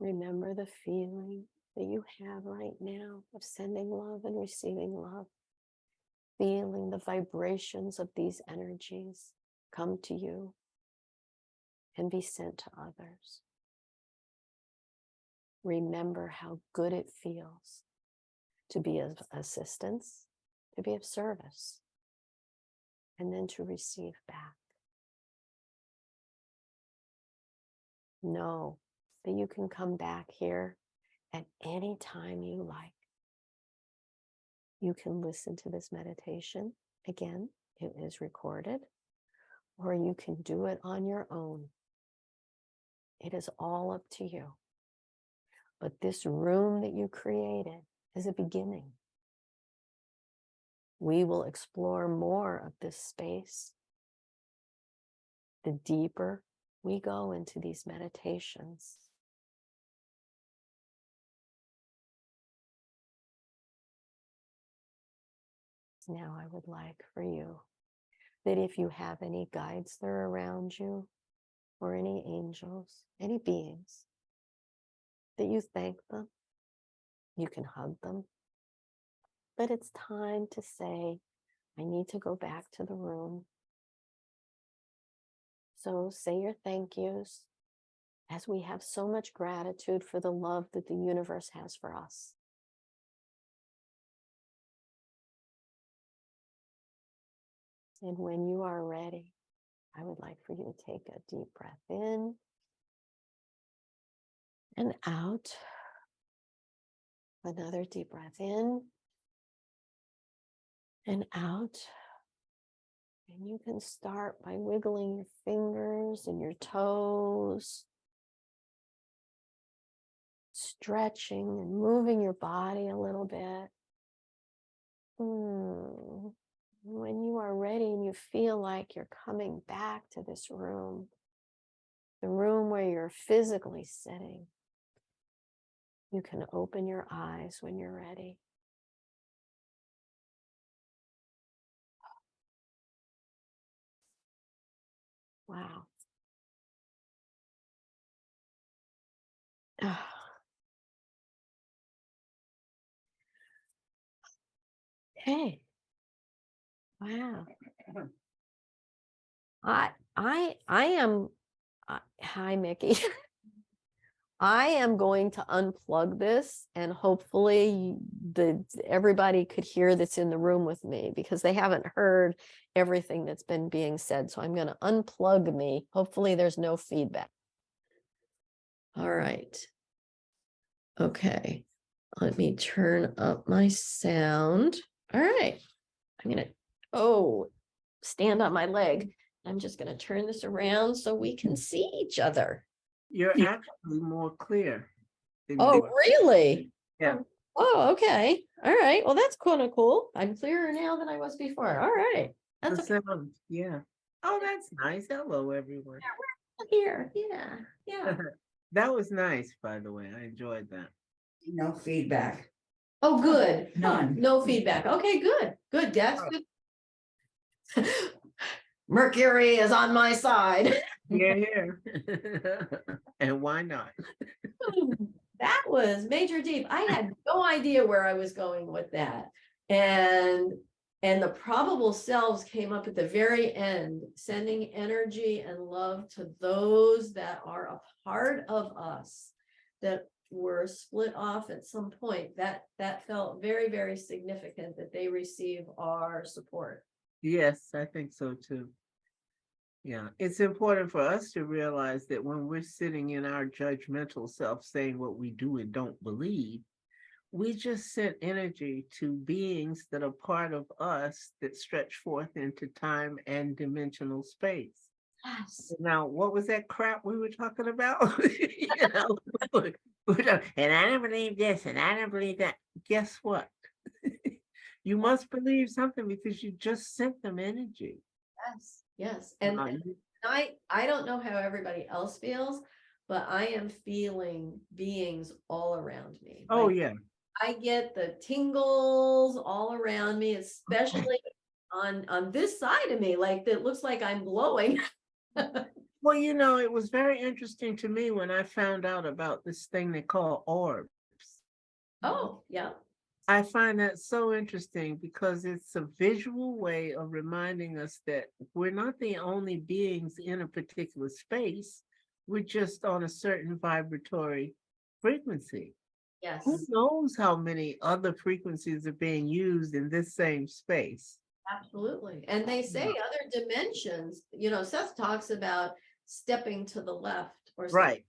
Remember the feeling that you have right now of sending love and receiving love. Feeling the vibrations of these energies come to you and be sent to others. Remember how good it feels to be of assistance, to be of service, and then to receive back. Know that you can come back here at any time you like. You can listen to this meditation. Again, it is recorded, or you can do it on your own. It is all up to you. But this room that you created is a beginning. We will explore more of this space the deeper we go into these meditations. Now I would like for you that if you have any guides that are around you, or any angels, any beings, that you thank them. You can hug them. But it's time to say, I need to go back to the room. So say your thank yous, as we have so much gratitude for the love that the universe has for us. And when you are ready, I would like for you to take a deep breath in and out. Another deep breath in and out. And you can start by wiggling your fingers and your toes, stretching and moving your body a little bit. When you are ready and you feel like you're coming back to this room, the room where you're physically sitting, you can open your eyes when you're ready. Wow. Hey. Wow. I am hi Mickey. I am going to unplug this, and hopefully everybody could hear that's in the room with me, because they haven't heard everything that's been being said. So I'm going to unplug me. Hopefully there's no feedback. All right. Okay. Let me turn up my sound. All right. I'm going to, stand on my leg. I'm just going to turn this around so we can see each other. You're actually more clear. Oh, really? Yeah. Oh, okay. All right. Well, that's kind of cool. I'm clearer now than I was before. All right. That's The sound, yeah. Oh, that's nice. Hello, everyone. here. Yeah. Yeah. That was nice, by the way. I enjoyed that. No feedback. Oh, good. None. No feedback. Okay, good. Good. That's good. Mercury is on my side. Yeah, yeah. And why not? that was major deep. I had no idea where I was going with that. And the probable selves came up at the very end, sending energy and love to those that are a part of us that were split off at some point. That felt very, very significant that they receive our support. Yes, I think so too. Yeah, it's important for us to realize that when we're sitting in our judgmental self saying what we do and don't believe, we just sent energy to beings that are part of us that stretch forth into time and dimensional space. Yes. Now, what was that crap we were talking about? You know, and I don't believe this and I don't believe that. Guess what? You must believe something because you just sent them energy. Yes. Yes. And I don't know how everybody else feels, but I am feeling beings all around me. Oh, Like, yeah. I get the tingles all around me, especially on this side of me, like that looks like I'm glowing. Well, you know, it was very interesting to me when I found out about this thing they call orbs. Oh, yeah. I find that so interesting because it's a visual way of reminding us that we're not the only beings in a particular space. We're just on a certain vibratory frequency. Yes. Who knows how many other frequencies are being used in this same space? Absolutely. And they say other dimensions, Seth talks about stepping to the left or Right.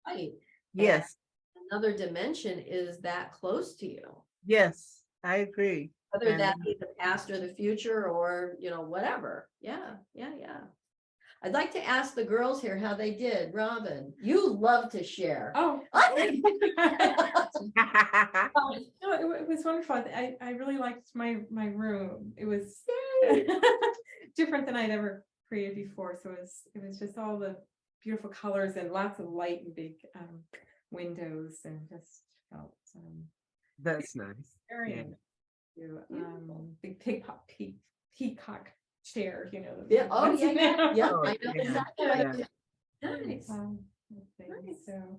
right. Yes. And another dimension is that close to you. Yes, I agree. Whether And that be the past or the future or, whatever. Yeah. I'd like to ask the girls here how they did. Robin, you love to share. Oh, no, it was wonderful. I really liked my room. It was different than I'd ever created before. So it was just all the beautiful colors and lots of light and big windows, and just felt that's nice. very big peacock chair, Yeah. Oh, yeah. Yeah. Oh, I know yeah, exactly. yeah. What it is. Nice. Nice. So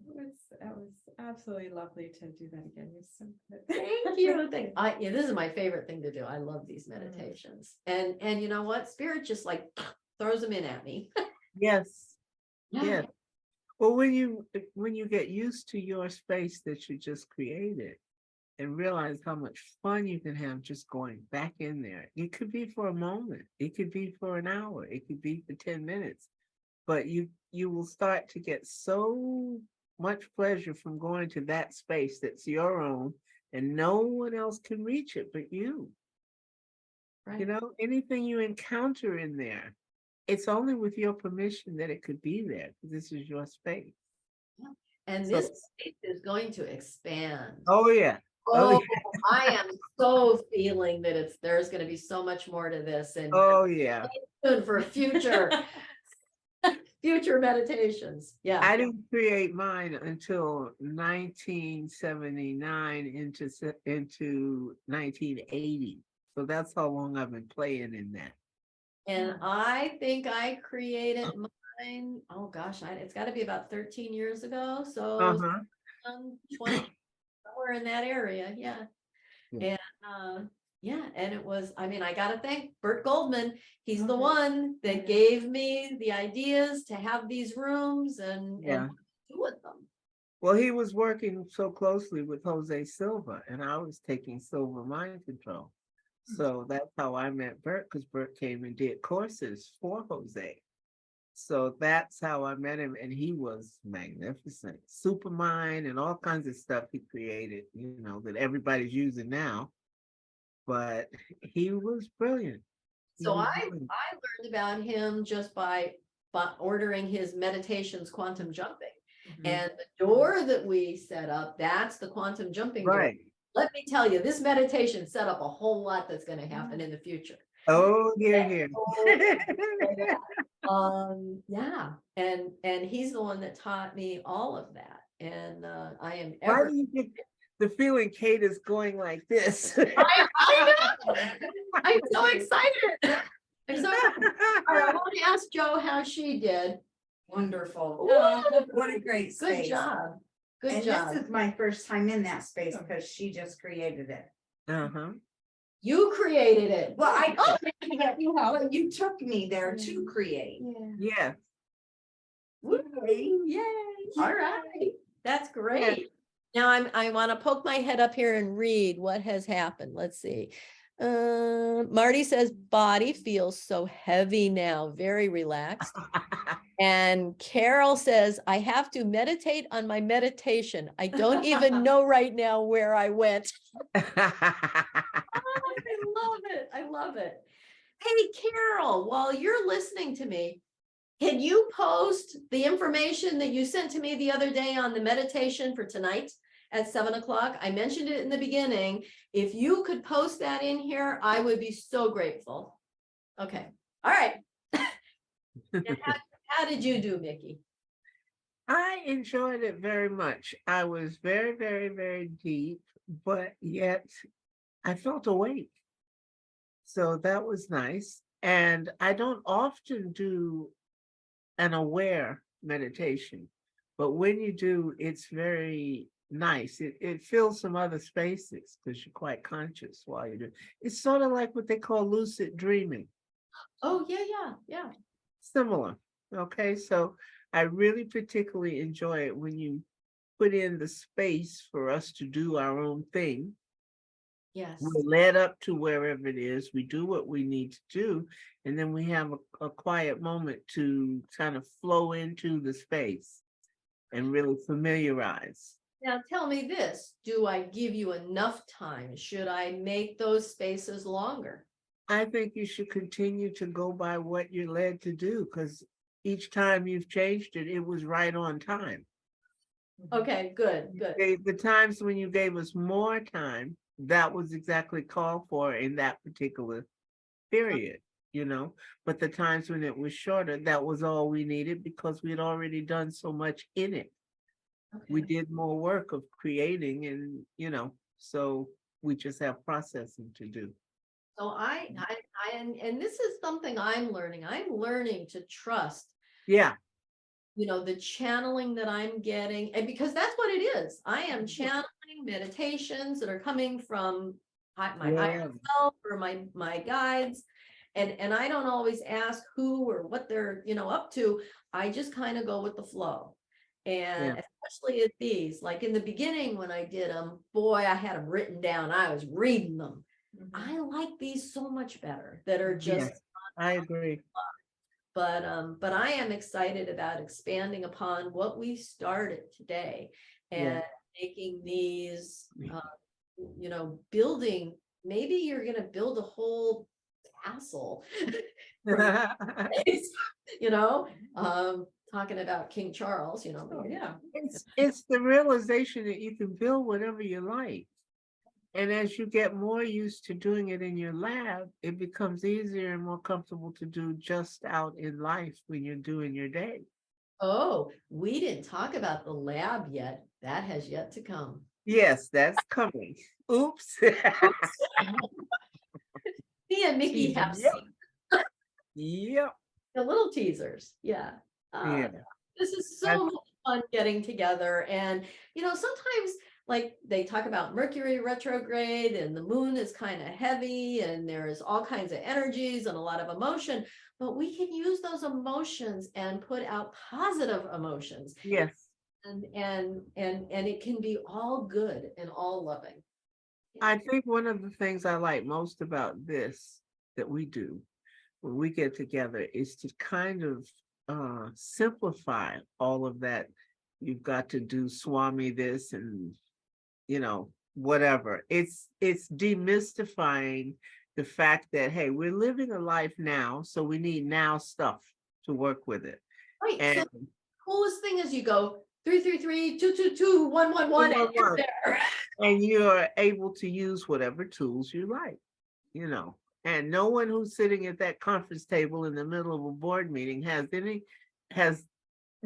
that was absolutely lovely to do that again. It was so good. Thank you. This is my favorite thing to do. I love these meditations. And you know what? Spirit just like throws them in at me. Yes. Yes. Well, when you get used to your space that you just created and realize how much fun you can have just going back in there. It could be for a moment, it could be for an hour, it could be for 10 minutes, but you will start to get so much pleasure from going to that space that's your own and no one else can reach it but you. Right. Anything you encounter in there, it's only with your permission that it could be there because this is your space. And this space is going to expand. Oh, yeah. Oh, I am so feeling that there's going to be so much more to this, and Oh, yeah. for future meditations. Yeah. I didn't create mine until 1979 into 1980. So that's how long I've been playing in that. And I think I created mine. Oh gosh, it's got to be about 13 years ago. So 20. Somewhere in that area, yeah. And and it was, I gotta thank Bert Goldman. He's the one that gave me the ideas to have these rooms and do with them. Well, he was working so closely with Jose Silva, and I was taking Silva mind control. So that's how I met Bert, because Bert came and did courses for Jose. So that's how I met him, and he was magnificent. Supermind and all kinds of stuff he created, that everybody's using now. But he was brilliant. So I learned about him just by ordering his meditations, quantum jumping. And the door that we set up, that's the quantum jumping door. Let me tell you, this meditation set up a whole lot that's going to happen in the future. Oh, here. And he's the one that taught me all of that. And I am Why do you get the feeling Kate is going like this? I know. I'm so excited. All right, I want to ask Jo how she did. Wonderful. Woo! What a great Good space. job. Good And job. this is my first time in that space because she just created it. Uh-huh. You created it. Well, I, Oh, well, you took me there to create. Yeah. woo, yay. All right. That's great. Now I want to poke my head up here and read what has happened. Let's see. Marty says body feels so heavy now, very relaxed. And Carol says, I have to meditate on my meditation. I don't even know right now where I went. I love it. I love it. Hey, Carol, while you're listening to me, can you post the information that you sent to me the other day on the meditation for tonight at 7 o'clock? I mentioned it in the beginning. If you could post that in here, I would be so grateful. Okay. All right. And how did you do, Mickey? I enjoyed it very much. I was very, very, very deep, but yet I felt awake. So that was nice. And I don't often do an aware meditation, but when you do, it's very nice. It fills some other spaces because you're quite conscious while you do. It's sort of like what they call lucid dreaming. Oh, yeah. Similar. Okay, so I really particularly enjoy it when you put in the space for us to do our own thing. Yes. We're led up to wherever it is, we do what we need to do, and then we have a quiet moment to kind of flow into the space and really familiarize. Now tell me this, do I give you enough time? Should I make those spaces longer? I think you should continue to go by what you're led to do, because each time you've changed it, it was right on time. Okay, good. The times when you gave us more time, that was exactly called for in that particular period, but the times when it was shorter, that was all we needed because we had already done so much in it. We Okay. did more work of creating and, so we just have processing to do. So and this is something I'm learning. I'm learning to trust, Yeah. the channeling that I'm getting, and because that's what it is. I am channeling meditations that are coming from my higher self or my guides. And I don't always ask who or what they're, up to. I just kind of go with the flow. And especially at these, like in the beginning when I did them, boy, I had them written down. I was reading them. I like these so much better that are just. Yes, I agree. But I am excited about expanding upon what we started today and making these, building. Maybe you're going to build a whole castle. Talking about King Charles, Oh, yeah. It's the realization that you can build whatever you like. And as you get more used to doing it in your lab, it becomes easier and more comfortable to do just out in life when you're doing your day. Oh, we didn't talk about the lab yet. That has yet to come. Yes, that's coming. Oops. Me and Mickey have Yep. seen Yep. the little teasers. Yeah. This is so much fun getting together. And, sometimes like they talk about Mercury retrograde and the moon is kind of heavy and there's all kinds of energies and a lot of emotion, but we can use those emotions and put out positive emotions. Yes. And it can be all good and all loving. I think one of the things I like most about this that we do when we get together is to kind of simplify all of that. You've got to do Swami this and whatever. It's demystifying the fact that, hey, we're living a life now, so we need now stuff to work with it. Right. And so the coolest thing is you go 333-222-111 and you're there. And you're able to use whatever tools you like, and no one who's sitting at that conference table in the middle of a board meeting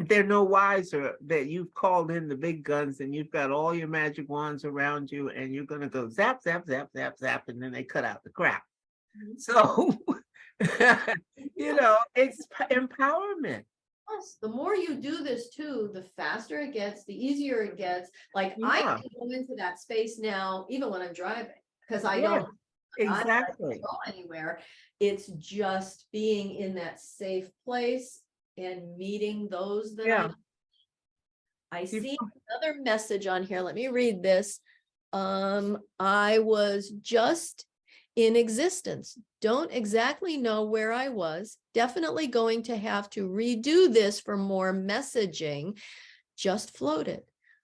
they're no wiser that you've called in the big guns and you've got all your magic wands around you and you're going to go zap, zap, zap, zap, zap, and then they cut out the crap. So, it's empowerment. Yes, the more you do this too, the faster it gets, the easier it gets. Like I Yeah. can go into that space now, even when I'm driving, because I Yeah, don't. I don't exactly. go anywhere. It's just being in that safe place and meeting those that Yeah. I You see another message on here. Let me read this. I was just in existence. Don't exactly know where I was. Definitely going to have to redo this for more messaging. Just floated.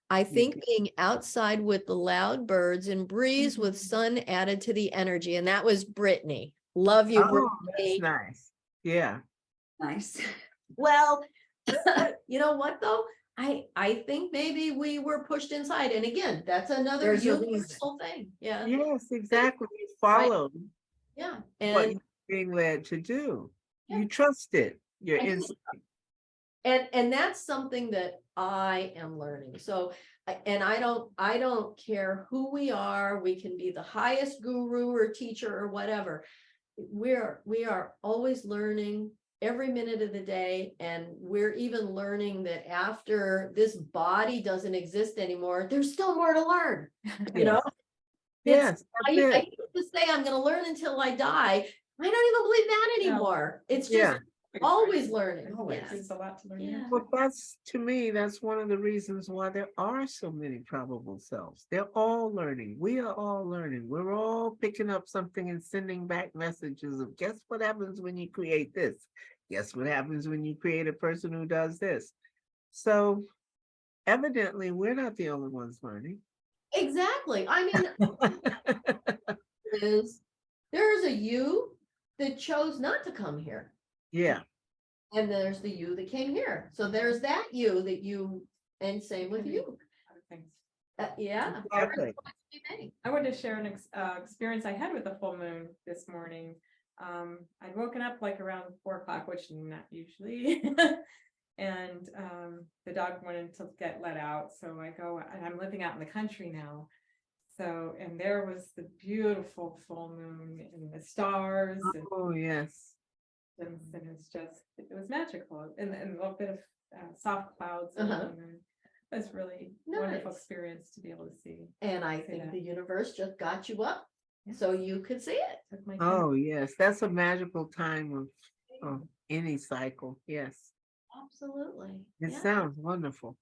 I think being outside with the loud birds and breeze with sun added to the energy. And that was Brittany. Love you, Oh, that's Brittany. nice. Yeah. Nice. Well, you know what though? I think maybe we were pushed inside. And again, that's another There's a reason. universal thing. Yeah. Yes, exactly. You followed Yeah. what And you're being led to do. Yeah. You trusted your I did. instinct. and that's something that I am learning. So and I don't care who we are. We can be the highest guru or teacher or whatever. We are always learning every minute of the day, and we're even learning that after this body doesn't exist anymore, there's still more to learn. You know, Yes, I that's it. used to say I'm going to learn until I die. I don't even believe that No. anymore. It's just Yeah. always learning. Always. Yes. There's a lot to learn. Yeah. Well, that's, to me, that's one of the reasons why there are so many probable selves. They're all learning. We are all learning. We're all picking up something and sending back messages of guess what happens when you create this? Guess what happens when you create a person who does this? So evidently, we're not the only ones learning. Exactly. I mean, there's a you that chose not to come here. Yeah, And there's the you that came here. So there's that you that you, and same with you. Other things. Yeah. exactly. I wanted to share an experience I had with the full moon this morning. I'd woken up like around 4 o'clock, which not usually. And the dog wanted to get let out. So I go, and I'm living out in the country now. So, and there was the beautiful full moon and the stars and Oh, yes. it's just, it was magical. And a little bit of soft clouds. And Uh-huh. the moon. It was really wonderful Nice. experience to be able to see. And I See think that. the universe just got you up Yeah. so you could see it. Took my time. Oh, yes. That's a magical time of any cycle. Yes. Absolutely. It Yeah. sounds wonderful.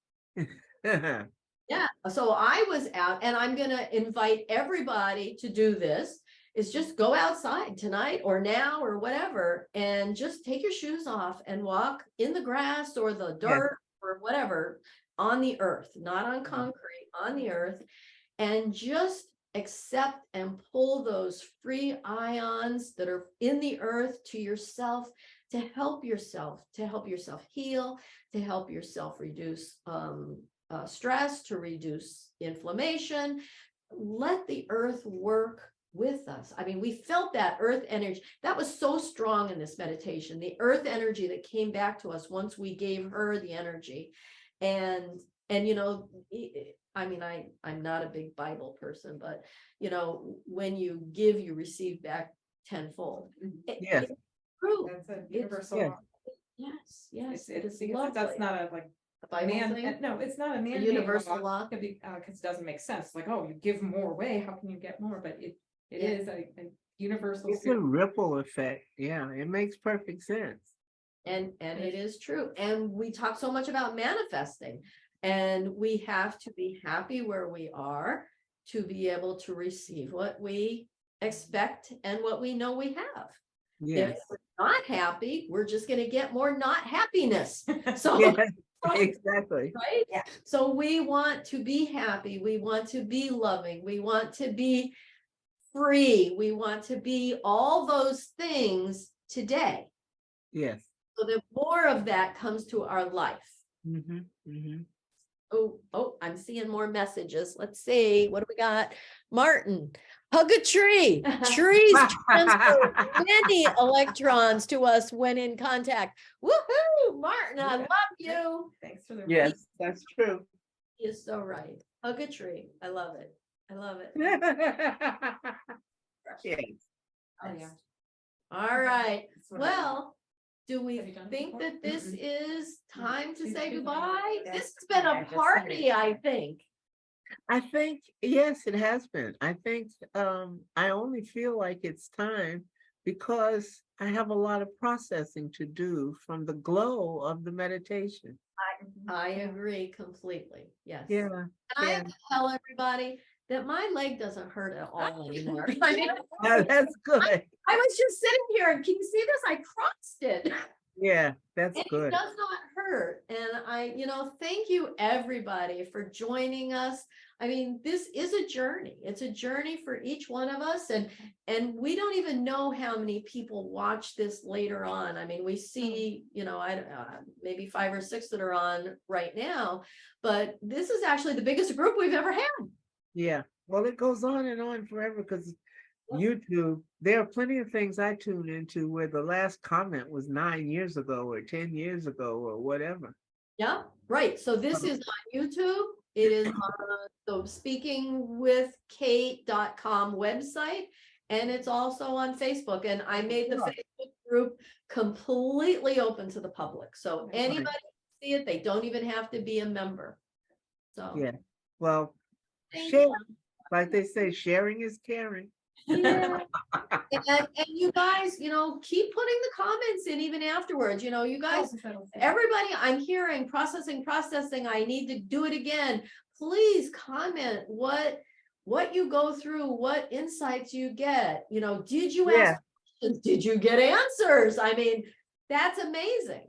Yeah, so I was out, and I'm gonna invite everybody to do this, is just go outside tonight or now or whatever, and just take your shoes off and walk in the grass or the dirt or whatever on the earth, not on concrete, on the earth, and just accept and pull those free ions that are in the earth to yourself, to help yourself heal, to help yourself reduce stress, to reduce inflammation. Let the earth work with us. I mean, we felt that earth energy that was so strong in this meditation, the earth energy that came back to us once we gave her the energy. And you know, I mean, I'm not a big Bible person, but you know, when you give, you receive back tenfold. Yes. It's true. That's a universal. yes. law. Yes, yes, it It's is because that's lovely. not a like A Bible man. thing. No, it's not a man. universal law. Because it doesn't make sense. Like, oh, you give more away. How can you get more? But it Yeah. is a universal. It's a spirit. ripple effect. Yeah, it makes perfect sense. And it is true. And we talk so much about manifesting, and we have to be happy where we are to be able to receive what we expect and what we know we have. Yes. If we're not happy, we're just going to get more not happiness. So, Yes, exactly. right? Yeah. So we want to be happy. We want to be loving. We want to be free. We want to be all those things today. Yes. So that more of that comes to our life. Mm-hmm. Mm-hmm. Oh, I'm seeing more messages. Let's see. What do we got? Martin, hug a tree. Trees transfer many electrons to us when in contact. Woohoo! Martin, I love you. Thanks for the. Yes, that's true. He is so right. Hug a tree. I love it. I love it. Yes. Oh, yeah. All right. That's what I- Well, do we Have you done it think before? that this is time to She's say been- goodbye? That's- This has been yeah, I a just said party, it. I think. I think, yes, it has been. I think, I only feel like it's time because I have a lot of processing to do from the glow of the meditation. I agree completely, yes. Yeah, And I yeah. have to tell everybody that my leg doesn't hurt at all anymore. I mean, That's good. I was just sitting here and can you see this? I crossed it. Yeah, that's And it good. does not hurt. And thank you everybody for joining us. I mean, this is a journey. It's a journey for each one of us. And we don't even know how many people watch this later on. I mean, we see, maybe 5 or 6 that are on right now, but this is actually the biggest group we've ever had. Yeah, well, it goes on and on forever because YouTube, there are plenty of things I tune into where the last comment was 9 years ago or 10 years ago or whatever. Yeah, right. So this is on YouTube. It is on the speakingwithkate.com website. And it's also on Facebook. And I made the Facebook group completely open to the public. So anybody can see it. They don't even have to be a member. So Yeah, well, thank share, you. like they say, sharing is caring. Yeah. And you guys, keep putting the comments in even afterwards. You guys, everybody, I'm hearing processing, I need to do it again. Please comment what you go through, what insights you get. Did you ask questions? Did you get answers? I mean, that's amazing.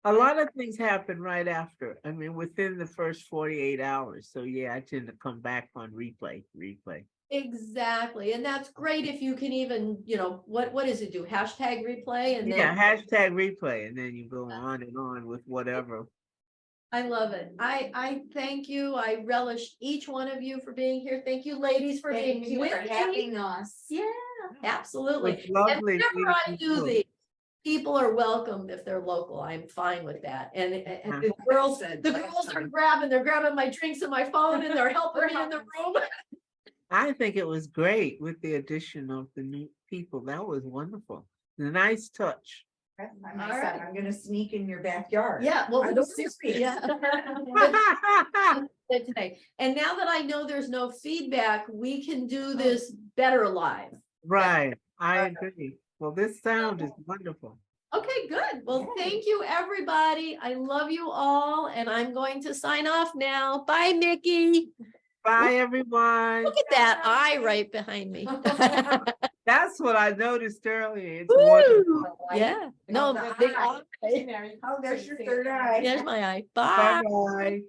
A lot of things happen right after. I mean, within the first 48 hours. So yeah, I tend to come back on replay. Exactly. And that's great if you can even, what does it do? Hashtag replay and then Yeah, hashtag replay, and then you go on and on with whatever. I love it. I thank you. I relish each one of you for being here. Thank you, ladies, for Thank being you with for me. having us. Yeah, absolutely. It's lovely. And whenever I meeting do you. these, people are welcome if they're local. I'm fine with that. And the girls are grabbing my drinks and my phone and they're helping me in the room. I think it was great with the addition of the new people. That was wonderful. Nice touch. I All right. said, I'm gonna sneak in your backyard. Yeah, well, I'm serious. yeah. Today. And now that I know there's no feedback, we can do this better live. Right, I agree. Well, this sound is wonderful. Okay, good. Well, thank you, everybody. I love you all, and I'm going to sign off now. Bye, Mickey. Bye, everyone. Look at that eye right behind me. That's what I noticed earlier. It's Woo! wonderful. Yeah. No, the the eye. eye. Oh, there's your third eye. There's my eye. Bye. Bye-bye.